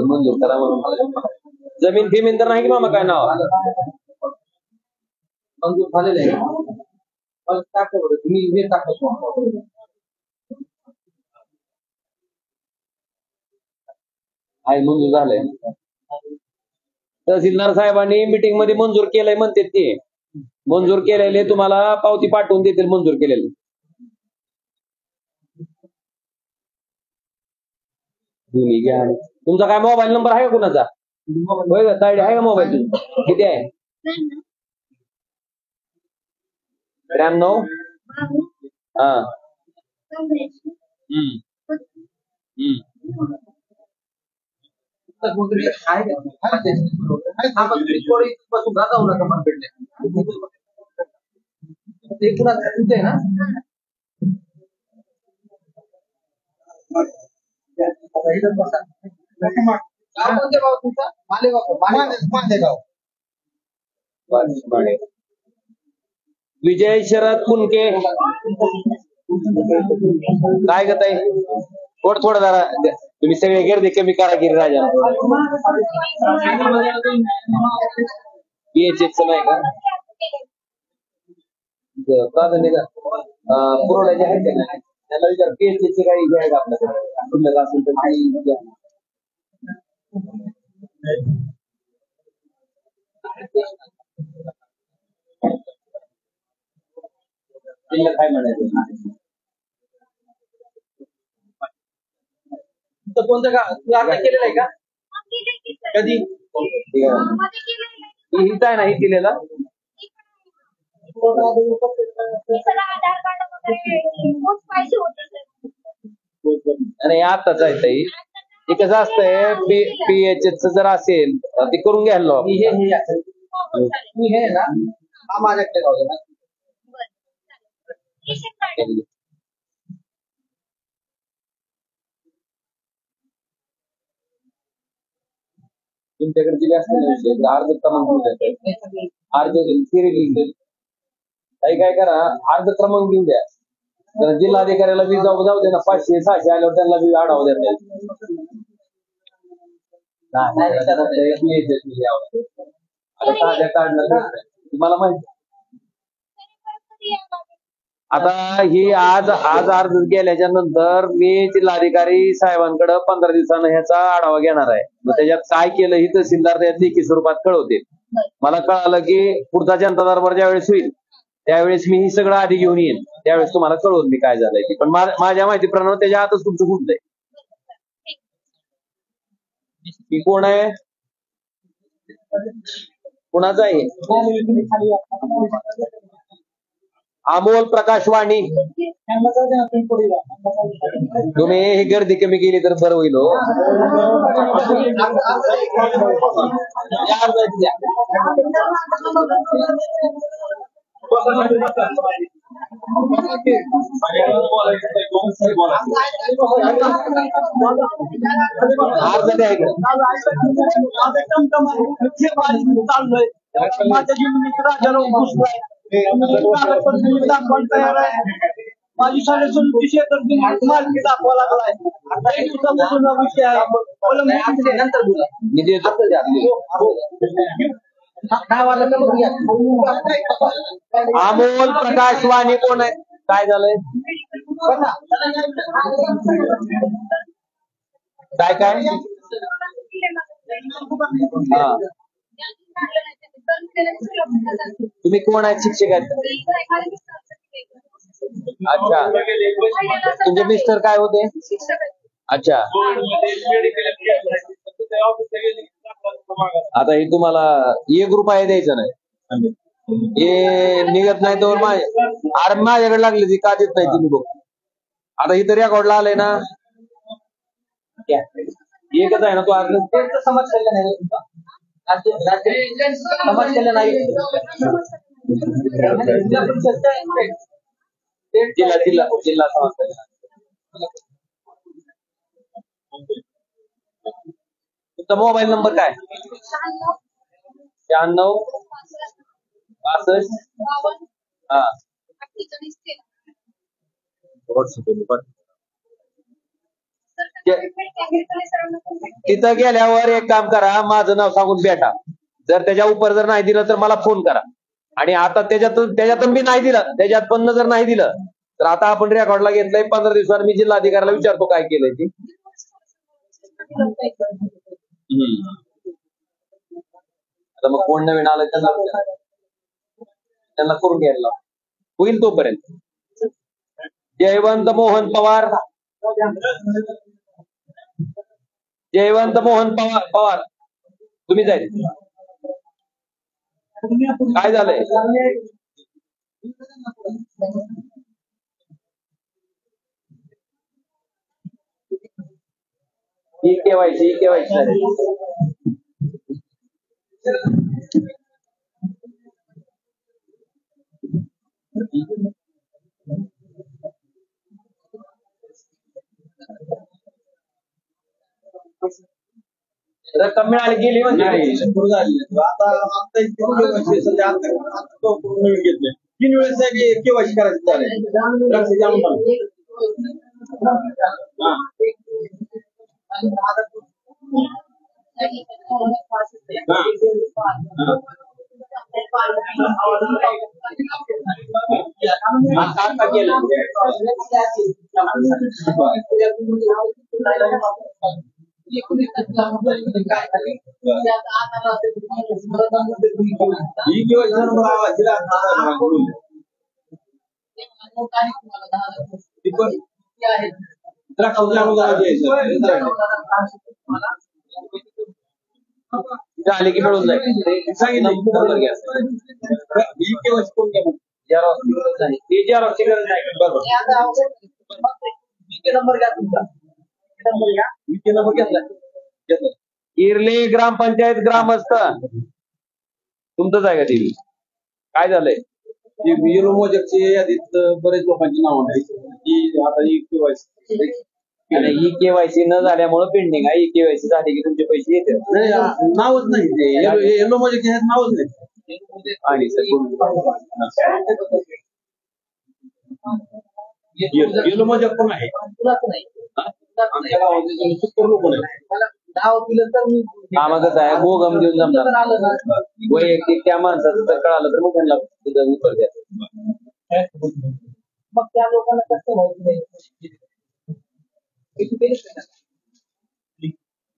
मंजूर करा म्हणून जमीन फिमीन तर नाही की मामा काय नाव मंजूर झालेलं आहे तुम्ही हे टाकतो आहे मंजूर झालंय तहसीलदार साहेबांनी मीटिंग मध्ये मंजूर केलंय म्हणते ते मंजूर केलेले तुम्हाला पावती पाठवून देतील मंजूर केलेले तुमचा काय मोबाईल नंबर आहे का कुणाचा होय का तायडे आहे का मोबाईल किती आहे 93 हा विजय शरद कुणके काय ग ताई थोडं जरा तुम्ही सगळे गर्दी कमी करा गिरी राजा BHF चं नाही का प्राधान्य का पुरवठ्याचे आहेत का नाही त्याला विचार PHF चे काही हे आहे का आपल्याकडे शिल्लक असेल तर काही घ्या. शिल्लक काय म्हणायचं कोणतं का तू अर्ज केलेला आहे का कधी हिच आहे ना ही केलेला आधार कार्ड वगैरे पाहिजे होते आणि आताच आहे ताई हे कसं असतंय PHF जर असेल तर ते करून घ्यायला लावा. हे ना हा माझ्याकडे राहू दे ना तुमच्याकडे दिले असतील अर्ज क्रमांक अर्ज काही काय करा अर्ज क्रमांक घेऊन द्या तर जिल्हाधिकाऱ्याला बी जाऊ दे ना 500-600 आल्यावर त्यांना बी आढावा देता मला माहिती आता ही आज अर्ज गेल्याच्या नंतर मी जिल्हाधिकारी साहेबांकडे 15 दिवसानं ह्याचा आढावा घेणार आहे मग त्याच्यात काय केलं ही तहसीलदार त्यात लेखी स्वरूपात कळवते मला कळालं की पुढचा जनता दरबार ज्यावेळेस होईल त्यावेळेस मी ही सगळं आधी घेऊन येईन त्यावेळेस तुम्हाला कळवून मी काय झालंय ते पण माझ्या माहितीप्रमाणे त्याच्या आतच तुमचं गुंतलंय ही कोण आहे कुणाचं आहे अमोल प्रकाश वाणी तुम्ही ही गर्दी कमी केली तर बरं होईल हो. अर्ज द्या इकडे. माझ्या जमिनीत राजाराव घुसलाय दाखवायला तयार आहे माझी 37 एकर जमीन मालकी दाखवा लागलाय आता 1 दिवसापासून विषय आहे नंतर बोला मी देतो. अमोल प्रकाश वाणी कोण आहे काय झालंय काय काय हा तुम्ही कोण आहेत शिक्षक आहेत अच्छा तुमचे मिस्टर काय होते अच्छा आता हे तुम्हाला 1 रुपया द्यायचा नाही हे निघत नाही तर अरे माझ्याकडे लागली ती का देत नाही तुम्ही बघ आता इथं रेकॉर्डला आलंय ना एकच आहे ना तो अर्ज समजलेलं नाही समजलेलं नाही जिल्हा समजलेला तुमचा मोबाईल नंबर काय 96 65 हा तिथं गेल्यावर एक काम करा माझं नाव सांगून भेटा जर त्याच्या उपर जर नाही दिलं तर मला फोन करा आणि आता त्याच्यातून बी नाही दिलं त्याच्यात पण जर नाही दिलं तर आता आपण रेकॉर्डला घेतलंय 15 दिवसांनी मी जिल्हाधिकाऱ्याला विचारतो काय केलंय ते आता मग कोण नवीन आलं त्यांना करून घ्यायला होईल तोपर्यंत जयवंत मोहन पवार पवार तुम्ही जाईल काय झालंय ही केवायसी झाली. रक्कम मिळाली गेली म्हणजे घेतले 3 वेळेस केवायसी करायचं चालेल. झाले की मिळून जाईल. सांगितलं नंबर घ्या. झेरॉक्सची गरज नाही. बरोबर. नंबर घ्या तुमचा. नंबर घेतला. इरले ग्रामपंचायत ग्रामस्थ तुमचंच आहे का ती? काय झालंय? येलो मोजेकची यादीत बरेच लोकांची नाव आहेत की आता ही केवायसी आणि ही केवायसी न झाल्यामुळे पेंडिंग आहे. ही केवायसी झाली की तुमचे पैसे येते. नावच नाही ते येलो मोजेक नावच नाही. आणि येलो मोजेक पण आहे. आमच्या गावात 70 लोक आहेत. कामाचं आहे मोगम देऊन जमणार. वैयक्तिक त्या माणसाचं जर कळालं तर मग त्यांना उत्तर द्या. मग त्या लोकांना कसं व्हायचं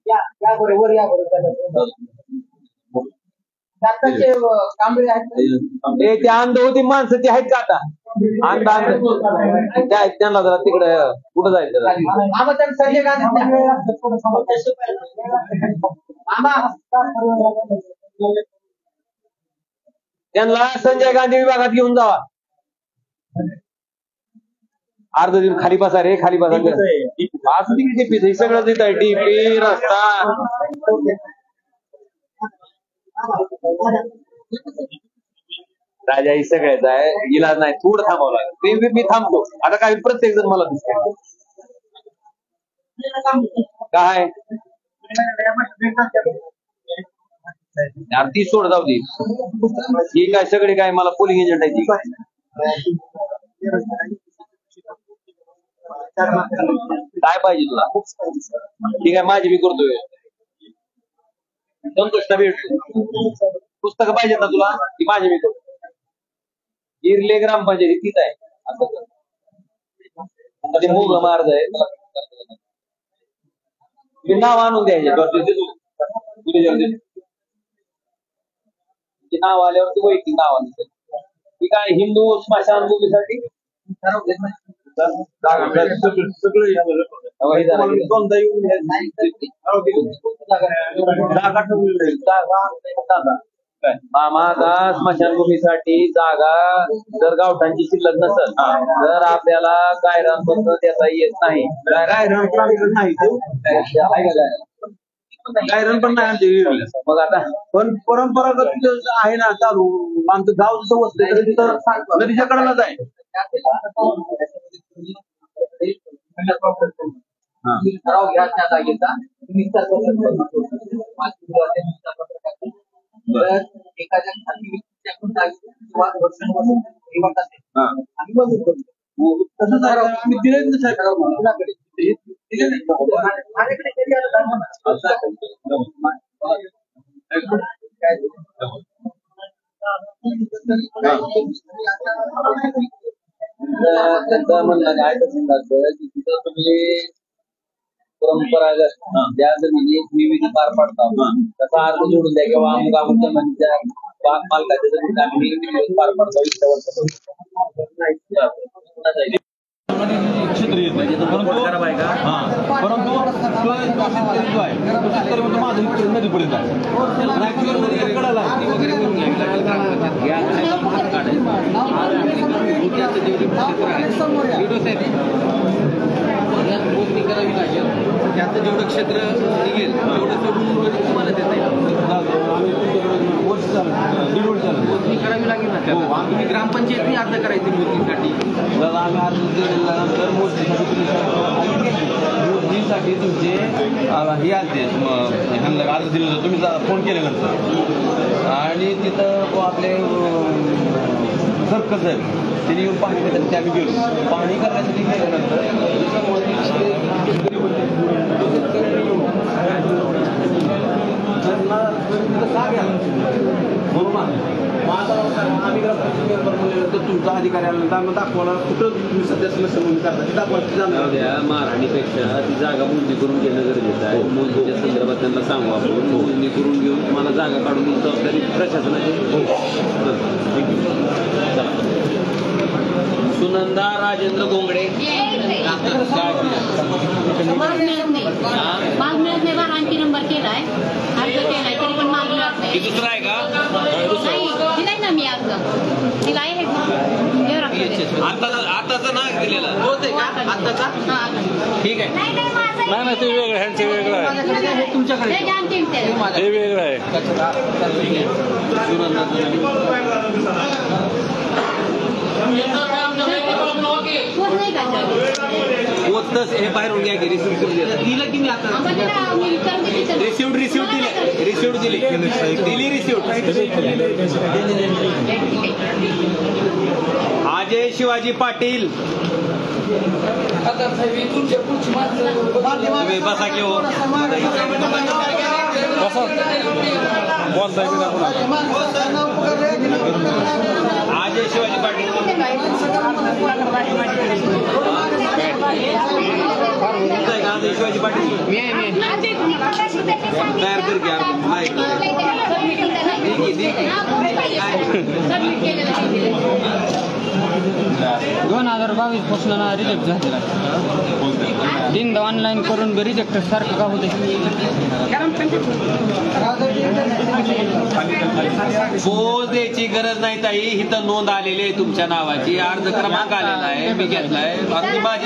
या बरोबर कांबळे आहेत. त्या अंध होती माणसं ती आहेत का आता? अंध त्या त्यांना जरा तिकडे कुठं जायचं? संजय गांधी त्यांना संजय गांधी विभागात घेऊन जावा. अर्ध दिवस खाली बसा रे, खाली बसा. असं डीपी सगळं देत आहे. डीपी रस्ता राजा ही सगळ्याच आहे. इलाज नाही. थोडं थांबावं लागेल. मी थांबतो आता. काय प्रत्येक जण मला दिसतंय काय ती सोड जाऊ दे. ही काय सगळे काय मला पोलिंग एजंट आहे ती काय पाहिजे तुला? ठीक आहे माझी मी करतोय. संतोष भेटतो. पुस्तकं पाहिजेत ना तुला? ती माझी मी करतो. इरले ग्रामपंचायत तीच आहे. असं मोग मार्ग आहे. तुम्ही नाव आणून द्यायचे. नाव आल्यावरती वैयक्तिक नाव आणून ती काय हिंदू स्मशानभूमीसाठी मामा आता स्मशानभूमीसाठी जागा जर गावठांची शिल्लक नसेल तर आपल्याला गायरान त्याचा येत नाही. गायरन पण नाही. मग आता पण परंपरागत आहे ना चालू. आमचं गाव जसं वसतंय तरी तिथं नदीच्या कडेलाच आहे. ठराव घ्या त्या जागेचा. एखाद्या आम्ही मंजूर करतो. तसंच आम्ही दिलेच नाही. त्यांचं म्हणणं काय कसं की तिथं तुम्ही परंपरागत ज्या जमिनीत विविध पार पाडता त्याचा अर्ज जोडून द्या किंवा अमुक अमुक जमिनीच्या मालकाच्या जमिनीत आम्ही पार पाडतो. क्षेत्र येत नाही. परंतु शेतकरी जो आहे तो शेतकरी म्हणजे माझं नदीपर्यंत आहे. मोजणी करावी लागेल. त्याचं जेवढं क्षेत्र निघेल तेवढं सोडून उर्वरित तुम्हाला देता येईल. दीड वर्ष झालं मोजणी करावी लागेल ना. तुम्ही ग्रामपंचायतनी अर्ज करायची मोजणीसाठी. दादा आम्ही अर्ज दिल्यानंतर मोजणीसाठी तुमचे हे आलते ह्यांना अर्ज दिलं होतं. तुम्ही फोन केल्यानंतर आणि तिथं आपले सरकस आहे त्यांनी येऊन पाहणी करतात. ते आम्ही गेलो पाहणी करण्यासाठी गेल्यानंतर तुमचा अधिकारी आल्यानंतर आम्ही दाखवणार कुठं तुम्ही सध्या समजून करता ते दाखवायला महाराणीपेक्षा ती जागा मोजणी करून घेणं गरजेचं आहे. मोजणीच्या संदर्भात त्यांना सांगू आपण मोजणी करून घेऊन तुम्हाला जागा काढून ही जबाबदारी प्रशासनाची. सुनंदा राजेंद्र गोंगडे माल मिळत नाही. बारा आणखी नंबर केलाय, अर्ज केलाय, तरी पण माल मिळत नाही. दुसरा आहे का? नाही दिलाय ना मी अर्ज दिलाय. आताचा ना दिलेला आताचा ठीक आहे. नाही ते वेगळं ह्यांचं वेगळं आहे. तुमच्याकडे हे वेगळं आहे. होतच हे बाहेरून घ्या की रिसिव्ह दिलं की मी आता रिसिव्ह दिली रिसिव्ह. अजय शिवाजी पाटील बसा की हो. अजय शिवाजी पाटील अजय शिवाजी पाटील तयार कर घ्या. 2022 पासून रिजेक्ट झालेला दिन ऑनलाईन करून रिजेक्ट सारखं का होते. पोच द्यायची गरज नाही ताई. इथं नोंद आलेली आहे तुमच्या नावाची, अर्ज क्रमांक आलेला आहे, मी घेतलाय. अगदी माझी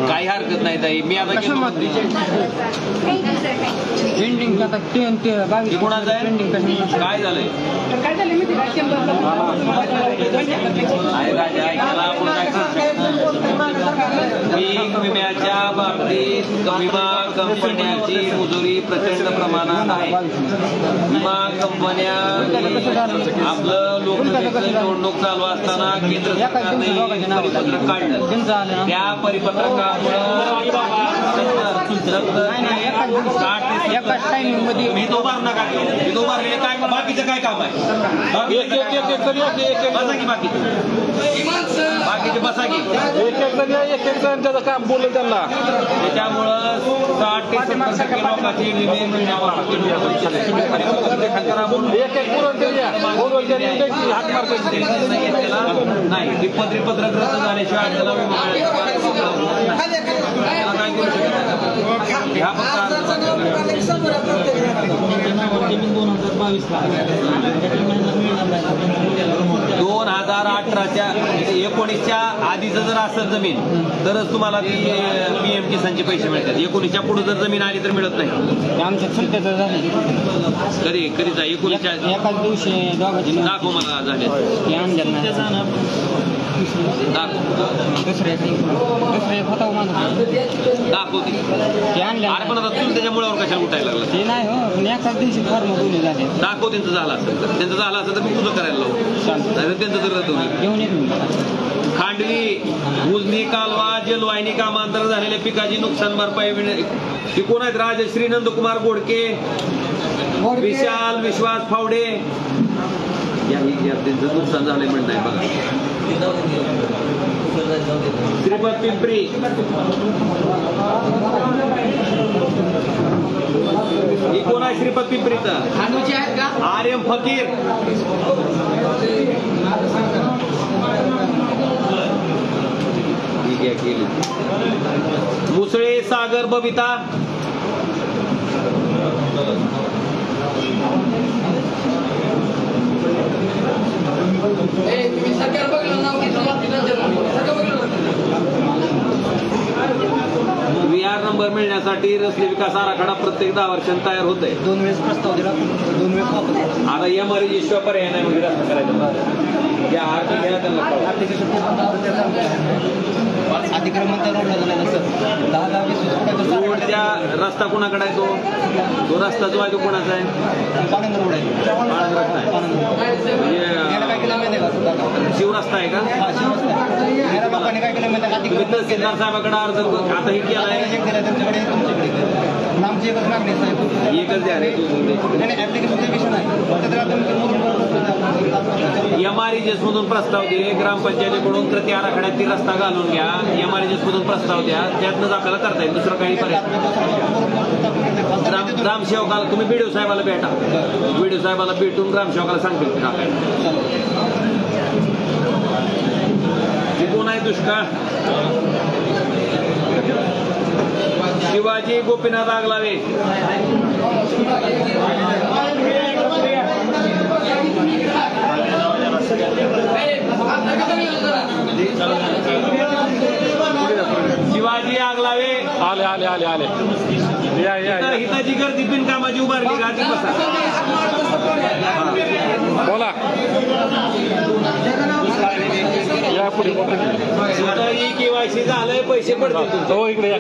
काही हरकत नाही ताई. मी आता पेंडिंग आता कोणाचं आहे काय झालंय राजा ऐकायला आपण काय पीक विम्याच्या बाबतीत विमा कंपन्याची मुजुरी प्रचंड प्रमाणात आहे. विमा कंपन्या आपलं लोकसभेचं निवडणूक चालू असताना केंद्र सरकारने परिपत्रक काढलं. त्या परिपत्रकामुळे मी तो मारू नका. मी तो मारले काय बाकीचं काय काम आहे. बाकीचे बसा की त्याच्यामुळं 60 ते 70% लोकांची नाही. रिपत्रक रद्द झाल्याशिवाय त्याला काय करू शकत ह्या फक्त 2018च्या 19च्या आधीचं जर असेल जमीन तरच तुम्हाला ती PM किसानचे पैसे मिळतात. 19च्या पुढे जर जमीन आली तर मिळत नाही. आमच्या चुलत्याचं झालं कधी जा 19च्या एकाच दिवशी दोघांची दाखव मला झाले दुसरे होता माझा दाखवते ते आणले. अरे पण आता तुम्ही त्याच्या मुळावर कशाला उठायला लागला. ते नाही हो पण एकाच दिवशी फॉर्म दोन्ही झाले. दाखव त्यांचं झालं असेल तर. त्यांचं झालं असेल तर मी तुझं करायला लावू. त्यांचं तर तुम्ही घेऊन येत मी. खांडवी उजनी कालवा जलवाहिनी कामांतर झालेल्या पिकाची नुकसान भरपाई ही कोण आहेत. राजश्री नंदकुमार गोडके, विशाल विश्वास फावडे त्यांचं नुकसान झालंय म्हणत आहे बघा. श्रीपत पिंपरी ही कोण आहे. श्रीपत पिंपरीचा RM फकीर केली. मुसळे सागर बबिता त्यासाठी रस्ते विकास आराखडा प्रत्येक 10 वर्षांनी तयार होत आहे. 2 वेळेस प्रस्ताव दिला, 2 वेळेस वापरला. आता एमआरजी शिवाय पर्याय नाही म्हणजे रस्ता करायचा. या आर्थिक घ्या त्यांना अतिक्रमण तर रोडला झालं नसतं. 10-20 रोडच्या रस्ता कोणाकडे आहे तो रस्ता जो आहे तो कोणाचा आहे? पाणंद रोड आहे. पाणंद रस्ता आहे. काय केलं माहिती आहे का? शिवरस्ता आहे का? हा, शिवरस्ता. मेरा बापाने काय केलं माहिती आहे? अतिक्रमण तहसीलदार साहेबाकडे अर्ज आता हे केला आहे. एक दिला त्यांच्याकडे, तुमच्याकडे आमची एकच मागणी आहे साहेब. एकच द्या रे नाही ऍप्लिकेशनचा विषय नाही. फक्त एमआरजीएस मधून प्रस्ताव दे. ग्रामपंचायतीकडून प्रति आराखड्यात ती रस्ता घालून घ्या. एमआरजीएस मधून प्रस्ताव द्या. त्यातनंच आपल्याला करता येईल. दुसरं काही पर्याय. ग्रामसेवकाला तुम्ही बीडीओ साहेबाला भेटा. बीडीओ साहेबाला भेटून ग्रामसेवकाला सांगतील ते टाकायला. हे कोण आहे दुष्काळ? शिवाजी गोपीनाथ आगलावे. शिवाजी आगलावे आले आले आले आले या हिताची गर्दी बिनकामाची उभारली का ती बसा. बोला या पुढे केवायसी झालंय पैसे पडतील. हो इकडे या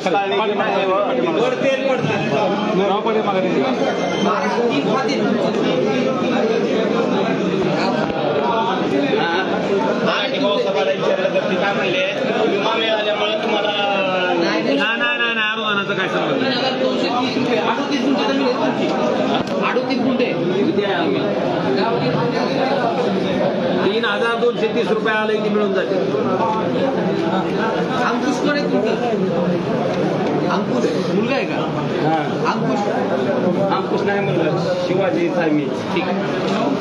पडतील काय म्हणले विमा मिळाल्यामुळे तुम्हाला नाही अनुदानाचा काय संबंध? 38 गुंठे 3,230 रुपये आले की मिळून जाते. अंकुशकडे अंकुश मुलगा आहे का? अंकुश नाही म्हणलं, शिवाजी साहेब. ठीक आहे,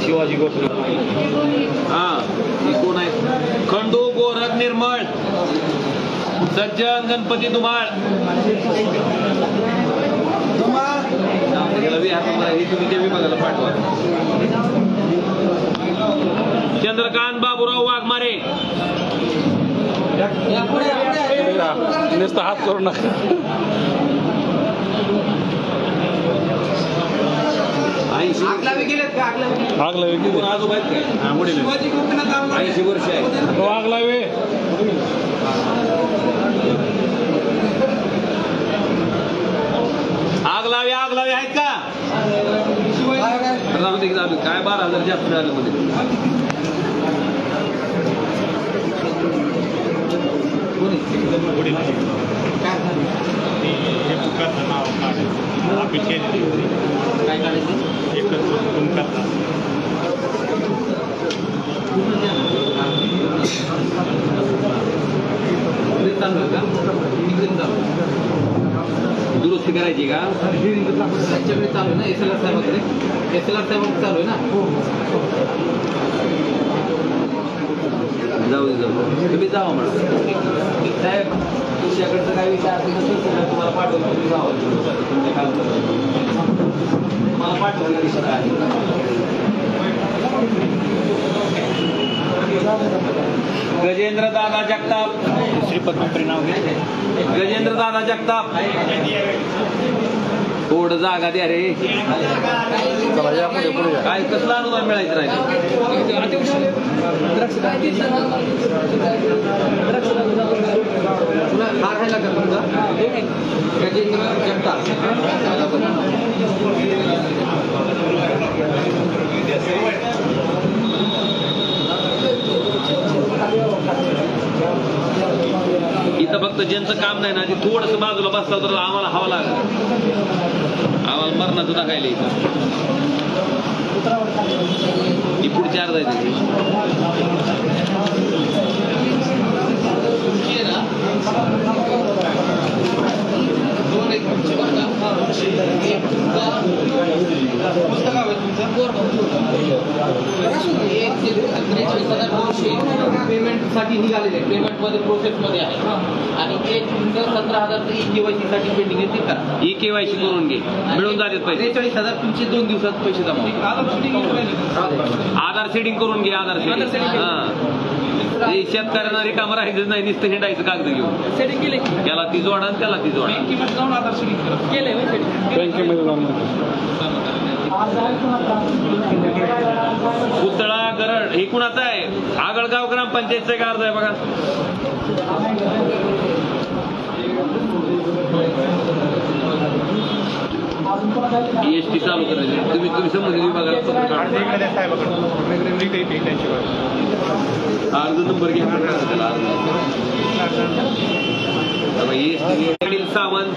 शिवाजी गोपीनाथ. हा हे कोण आहे? खंडू गोरख निर्मळ, सज्जन गणपती धुमाळ. हे तुम्ही त्या विभागाला पाठवा. चंद्रकांत बाबूराव वाघमारे. नुसतं हात करू नका. आगलावे गेलेत का? आगलावे किती? आजोबा आहेत काय? 80 वर्ष आहे. तो आगलावे आगलावे आहेत का? काय 12,000 जास्त मिळालं मध्ये. काय काढायचं? दुरुस्ती करायची का? त्यांच्याकडे चालू आहे ना एसएलआर साहेबाकडे. एसएलआर साहेबांकडे चालू आहे ना. जाऊ तुम्ही जावा म्हणा. साहेब तुमच्याकडचं काय विचार असेल तर तुम्हाला पाठवलं. तुमच्या काम तुम्हाला पाठवलं विषय आहे. गजेंद्र दादा जगताप. श्रीपद पिंपरी नाव घे. गजेंद्र दादा जगताप. थोडं जागा द्या रे. काय कसला अनुदान मिळायचं राहील? हा राहिला का तुमचा? गजेंद्र जगताप. इथं फक्त ज्यांचं काम नाही ना ते थोडस बाजूला बसलं तर आम्हाला हवा लागेल. आम्हाला मरणाचं टाकायला इथं ती पुढची अर्धा आहे. पेमेंटसाठी निघालेले पेमेंटमध्ये प्रोसेसमध्ये आहे आणि एक 17,000 ई-केवायसी साठी पेंडिंग आहे ते करा. ई-केवायसी करून घे मिळून जातात पैसे. 43,000 तुमचे 2 दिवसात पैसे जमा. आधार सेटिंग करून घे. आधार सेटिंग. हे शेतकऱ्यांना रिकामं राहायचं नाही, नुसतं हिंडायचं कागद घेऊन. सेटिंग केले त्याला ती जोडा आणि त्याला ती जोडा. बँकेमध्ये जाऊन आधार सेटिंग केलंय बँकेमध्ये जाऊन पुतळा गरड हे कुणाचं आहे? आगळगाव ग्रामपंचायतचं एक अर्ज आहे बघा. EST चालू करायचं. तुम्ही संबंधित विभागाला अर्ज नंबर घ्या. EST सावंत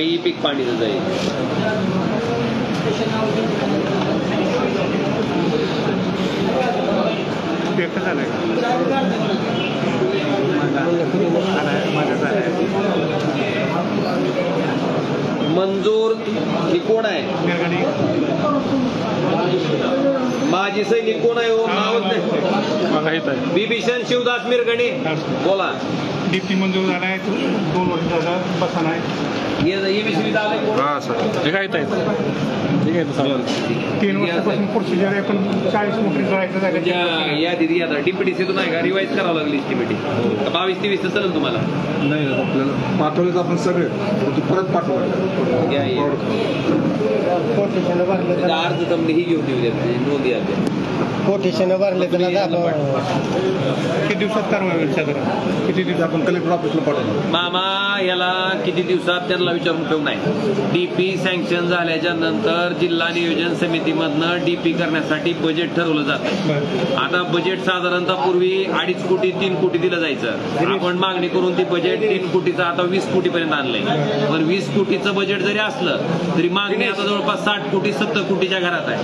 ही पीक पाणीचं जाईल. मंजूर ही कोण आहे? माजी सैनिक कोण आहे? हो नावच नाही. बिभीषण शिवदास मिरगणे. बोला. डीपी मंजूर झाला आहे, 2 वर्ष झाला बसा नाही. हा सर हे काय ठीक आहे. 3 वर्षापासून प्रोसिजर आहे, पण 40 नोकरी करायचं झालं. या डीपीडीसीतून आहे का रिवाईज करावं लागली एस्टिमेटिंग? 22-23 चालेल तुम्हाला? नाही आपल्याला पाठवलेच आपण सगळे परत पाठवलं. अर्ज जमले ही घेऊन देऊ द्या, नोंद द्या. कोटेशन भरले किती दिवसात कारवाई होईल साधारण? किती दिवस आपण कलेक्टर ऑफिसला पाठवलं. मामा याला किती दिवसात त्यांना विचारून उपयोग नाही. डीपी सँक्शन झाल्याच्या नंतर जिल्हा नियोजन समितीमधनं डीपी करण्यासाठी बजेट ठरवलं जातं. आता बजेट साधारणतः पूर्वी 2.5 कोटी 3 कोटी दिलं जायचं. आपण मागणी करून ती बजेट 3 कोटीचं आता 20 कोटीपर्यंत आणलंय. पण 20 कोटीचं बजेट जरी असलं तरी मागणी आता जवळपास 60 कोटी 70 कोटीच्या घरात आहे.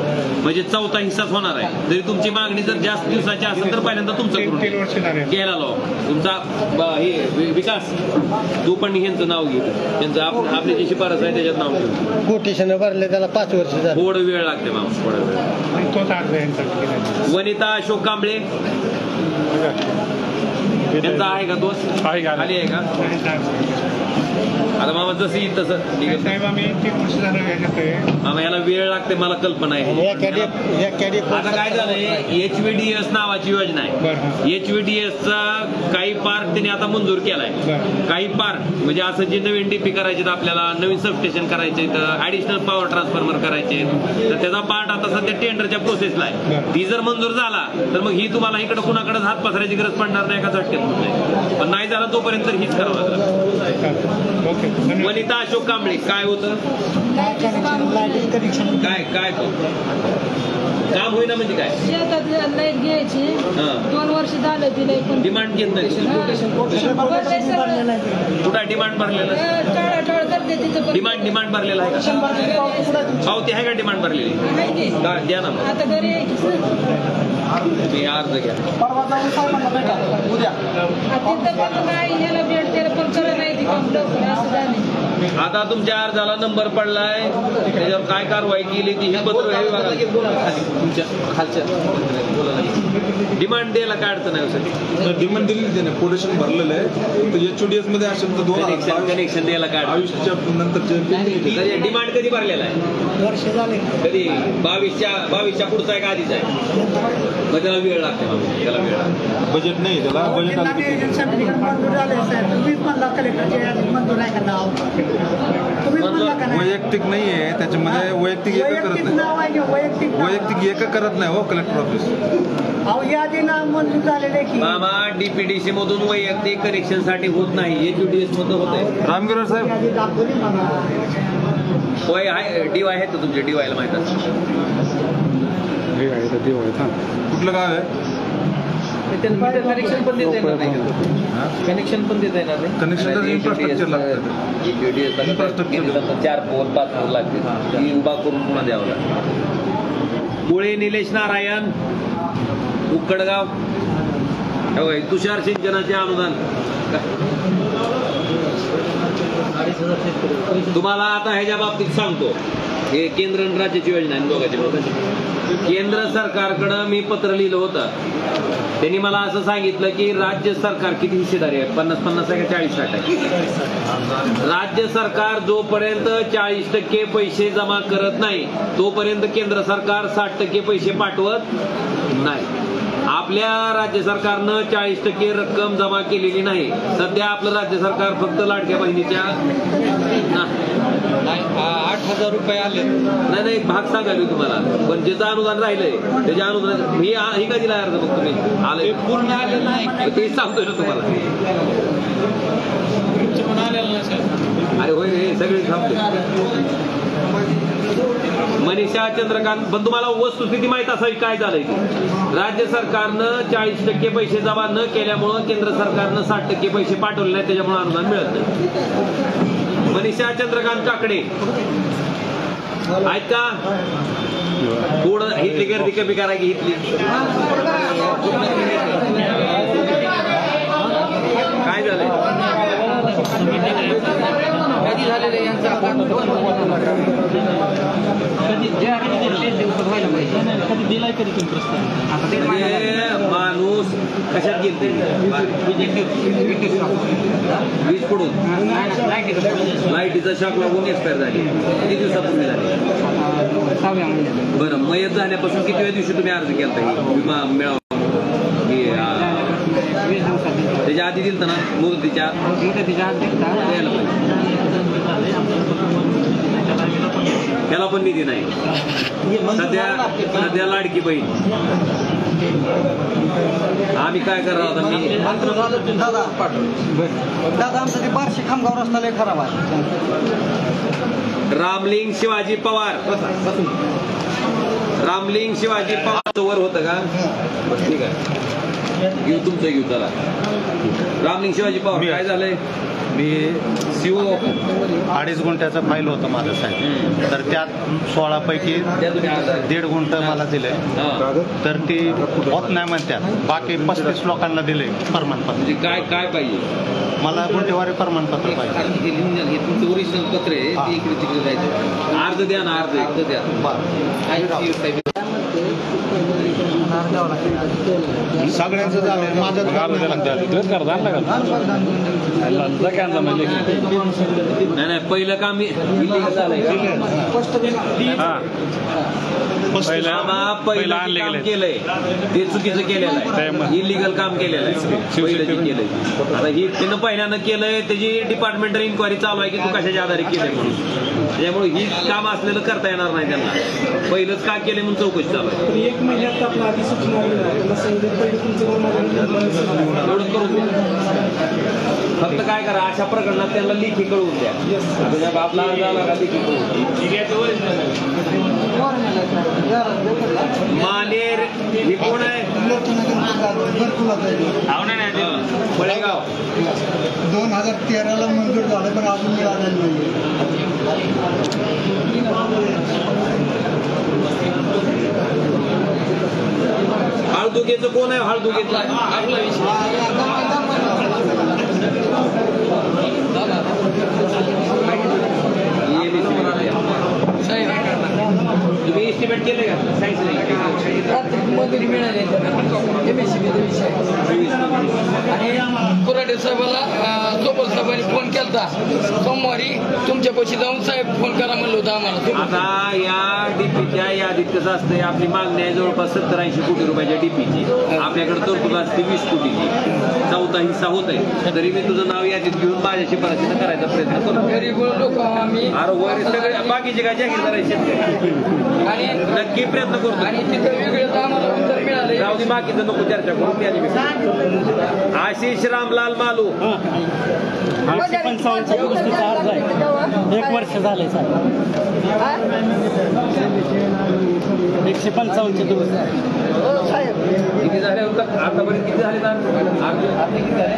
म्हणजे 4था हिस्साच होणार आहे. जरी तुमची मागणी जर जास्त दिवसाची असेल तर पहिल्यांदा तुमचं करून घ्यायला लो. तुमचा हे विकास तू पण ह्यांचं नाव घे. त्यांचं आपली जी शिफारस आहे त्याच्यात नाव घे. कोटेशन भरले त्याला 5 वर्ष झालं. थोडं वेळ लागते मामा, थोडा वेळ. वनिता अशोक कांबळे त्यांचा आहे का दोस्त? खाली आहे का? आता मामा जसं येईल तसं साहेब आम्ही 3 वर्ष झालं. मामा याला वेळ लागते, मला कल्पना आहे. आता काय झालंय, HVDS नावाची योजना आहे. HVDSचा काही पार्ट त्याने आता मंजूर केलाय. काही पार्ट म्हणजे असं जे नवीन डीपी करायचे आपल्याला, नवीन सबस्टेशन करायचे, ऍडिशनल पॉवर ट्रान्सफॉर्मर करायचे, तर त्याचा पार्ट आता सध्या टेंडरच्या प्रोसेसला आहे. ती जर मंजूर झाला तर मग ही तुम्हाला इकडे कुणाकडे हात पसरायची गरज पडणार नाही का झटक्यात. पण नाही झाला तोपर्यंत हीच करावं लागलं. वनिता अशोक कांबळे काय होतं? काय काय काम होईना म्हणजे काय? शेतात लाईट घ्यायची 2 वर्ष झालं तिला, पण डिमांड घेत नाही. कुठं डिमांड भरलेलं? डिमांड भरलेला आहे का? पावती आहे का डिमांड भरलेली? द्या ना आता घरी तुम्ही अर्ज घ्या. आता तुमच्या अर्जाला नंबर पडलाय, त्याच्यावर काय कारवाई केली ती हे पत्र हे बघा. तुमच्या खालच्या डिमांड द्यायला काय अडचण आहे? डिमांड दिली त्याने, कोटेशन भरलेलं आहे. तर HVDS मध्ये असेल तर 2 कनेक्शन द्यायला काय आयुष्याच्या नंतरचे डिमांड कधी भरलेला आहे? वर्ष झाले. कधी 22च्या पुढचा आहे का आधीचा आहे? मग त्याला वेळ लागते. त्याला वेळ लागते. बजेट नाही त्याला. बजेट वैयक्तिक नाही आहे त्याच्यामध्ये. वैयक्तिक एक करत नाही. वैयक्तिक एक करत नाही हो कलेक्टर ऑफिस. मामा डीपीडीसी मधून वैयक्तिक कनेक्शन साठी होत नाही, HVDS मधून होत आहे. रामगिरा साहेब होय आहे. DY आहे तर तुमच्या DY ला माहित असतं. कुठलं गाव आहे? कनेक्शन पण देता येणार नाही. कनेक्शन पण देता येणार नाही. कनेक्शन इन्फ्रास्ट्रक्चर लागतं. 4 पोल 5 पोल लागते. ती उभा करून पुन्हा द्यावं लागतं. मुळे निलेश नारायण उक्कडगाव. तुषार सिंचनाचे अनुदान तुम्हाला आता ह्याच्या बाबतीत सांगतो. हे केंद्र आणि राज्याची योजना आहे दोघांची. केंद्र सरकारकडं मी पत्र लिहिलं होतं त्यांनी मला असं सांगितलं की राज्य सरकार किती हिस्सेदारी आहे, 50-50 आहे का 40-60 आहे? राज्य सरकार जोपर्यंत 40% पैसे जमा करत नाही तोपर्यंत केंद्र सरकार 60% पैसे पाठवत नाही. आपल्या राज्य सरकारनं 40% रक्कम जमा केलेली नाही. सध्या आपलं राज्य सरकार फक्त लाडक्या बहिणीच्या 8,000 रुपये आले. नाही भाग सांगायला तुम्हाला, पण ज्याचं अनुदान राहिलंय त्याच्या अनुदान ही का दिला अर्ज बघ तुम्ही आले पूर्ण आलेलं नाही, तेच सांगतोय ना तुम्हाला. अरे होय हे सगळे थांबले. मनीषा चंद्रकांत, पण तुम्हाला वस्तुस्थिती माहित असावी काय झालंय. राज्य सरकारनं 40% पैसे जमा न केल्यामुळं केंद्र सरकारनं 60% पैसे पाठवले नाही, त्याच्यामुळे अनुदान मिळत नाही. मनीषा चंद्रकांत काकडे आहेत का? थोडं इथली गर्दी कमी करा की इथली. काय झालंय? कधी झालेलं यांचा माणूस कशात गेलते? वीज पडून लाईटीचा शॉक लागून एक्सपायर झाली. किती दिवसापूर्वी झाली? बरं, मयत झाल्यापासून किती दिवशी तुम्ही अर्ज केला विमा मिळावा? त्याच्या आधी दिलता ना मुदतीच्या त्याला पण निधी नाही. सध्या लाडकी बहीण आम्ही काय करणार होता? मी दादा आमचा ते बार्शी खामगाव रस्ता लय खराब आहे. रामलिंग शिवाजी पवार, रामलिंग शिवाजी पवार वर होतं का? ठीक आहे, घेऊ तुमचं घेऊ. चला, रामलिंग शिवाजी पवार काय झालंय? मी सीओ 2.5 गुंठ्याचं फाईल होतं माझं साहेब, तर त्यात 16 पैकी 1.5 गुंठ मला दिलंय, तर ती होत नाही म्हणतात. बाकी 35 लोकांना दिले प्रमाणपत्र. काय काय पाहिजे? मला गुंठेवारी प्रमाणपत्र पाहिजे. तुमचं ओरिजिनल पत्र आहे ते इकडे तिकडे जायचं. अर्ज द्या ना, अर्ज एकदा द्या. सगळ्यांचं झालं माझं नाही पहिलं काम पहिलं काम केलंय ते चुकीचं केलेलं आहे, इलिगल काम केलेलं आहे पहिलं जे केलंय. आता ही त्यानं पहिल्यानं केलंय, त्याची डिपार्टमेंटल इन्क्वायरी चालू आहे की तू कशाच्या आधारे केलंय म्हणून. त्याच्यामुळे ही काम असलेलं करता येणार नाही त्यांना. पहिलंच का केलंय म्हणून चौकशी चालू आहे. 1 महिन्यात आपला आधी सूचना फक्त काय करा, अशा प्रकरणात त्यांना लेखी कळवून द्या. आपला झाला का लेखी कळवून. मानेर ही कोण आहे? बळेगाव 2013ला मंजूर झालं पण अजून मिळालेलं नाही. हळदुगेचं कोण आहे? हळदुगेचा आपला तुम्ही एस्टिमेट केले का? मिळाले आणि कुराडे साहेबाला सोबत साहेबांनी फोन केला सोमवारी, तुमच्या पैसे जाऊन साहेब फोन करा म्हणलं होतं आम्हाला. आता या डीपीच्या यादीत कसं असतंय, आपली मागणी आहे जवळपास 70-80 कोटी रुपयाच्या डीपीची. आपल्याकडे तरतूद असते 20 कोटीची. 4था हिस्सा होत आहे. तरी मी तुझं नाव यादीत घेऊन माझ्या शिफारशीनं करायचा प्रयत्न करतो. गरीब लोक आम्ही सगळे बाकीचे काय जाहीर करायचे आणि नक्की प्रयत्न करतो. आणि तिथं वेगळं आम्हाला उत्तर मिळाले. राहू दे, बाकीचं नको चर्चा करू. आशिष रामलाल मालू 855च्या दुरुस्तीचा अर्ज आहे. 1 वर्ष झालंय साहेब. 155ची दुरुस्ती किती झाले होतं आतापर्यंत? किती झाले? किती झाले?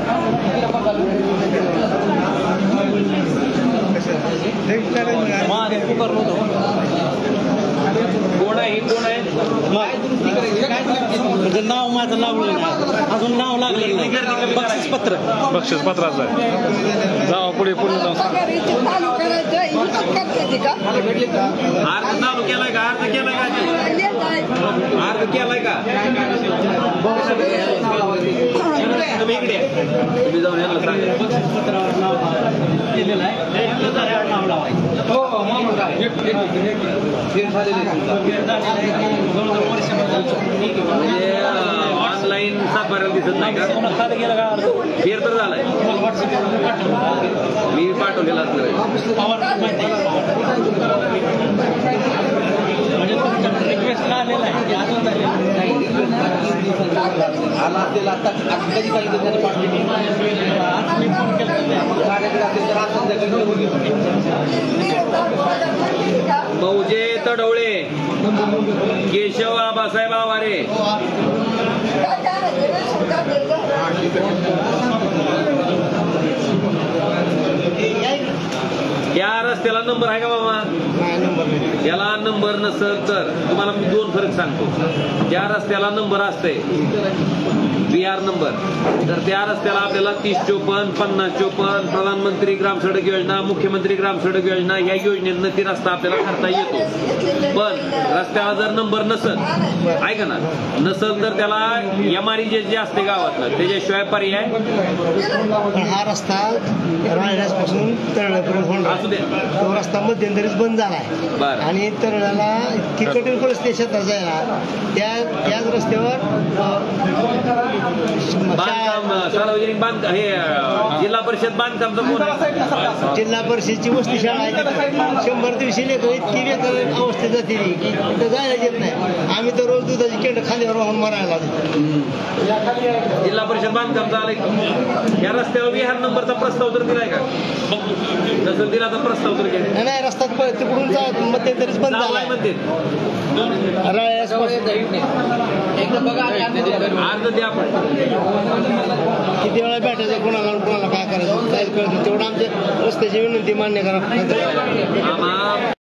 कोण आहे? ही कोण आहे? नाव माझं लावलं नाही, अजून नाव लागलं. बक्षीस पत्राचं आहे. जावा पुढे जाऊ. अर्ज चालू केलाय का? अर्ज केलाय का? अर्ज केलाय का? तुम्ही इकडे या. तुम्ही जाऊन यांना सांगा. म्हणजे ऑनलाईन सातबाऱ्याला दिसत नाही का? फेर तर झालाय. मी पाठवलेला असणार आहे. आला असेल आता कधी सांगितलं त्याने पाठवली मौजे तडवळे केशव आबासाहेब आवारे या रस्त्याला नंबर आहे का बाबा? याला नंबर नसेल तर तुम्हाला मी दोन फरक सांगतो. ज्या रस्त्याला नंबर असते BR नंबर, तर त्या रस्त्याला आपल्याला 3054, 5054, प्रधानमंत्री ग्राम सडक योजना, मुख्यमंत्री ग्राम सडक योजना या योजनेतनं ती रस्ता आपल्याला करता येतो. पण रस्त्याला जर नंबर नसेल, ऐका ना, नसेल तर त्याला MREJ जे असते गावातलं त्याच्याशिवाय पर्याय हा रस्ता रायड्यापासून तळल्यापर्यंत असू द्या. तो रस्ता मध्यंतरीच बंद झालाय आणि तळल्याला इतकी कठीण परिस्थिती शेतात जायला त्याच रस्त्यावर बांधकाम सार्वजनिक बांधकाम हे जिल्हा परिषद बांधकामचं कोण आहे? जिल्हा परिषदची वस्ती शाळा आहे. 100-150 लेकरं इतकी बेकार अवस्थेत जाते की तिथं जायला येत नाही. आम्ही तर रोज दुधाची केंड खांद्यावर वाहून मरायला जिल्हा परिषद बांधकाम झालंय. या रस्त्यावर BR नंबरचा प्रस्ताव तर दिलाय का? जसं दिला तर प्रस्ताव तर घ्या. नाही रस्ता तिकडून मध्यंतरीच बंद झालाय म्हणते. अर्ज द्या आपण. किती वेळा भेटायचं कोणाला कोणाला काय करायचं काय कळतं तेवढं आमच्या रस्त्याची विनंती मान्य करा.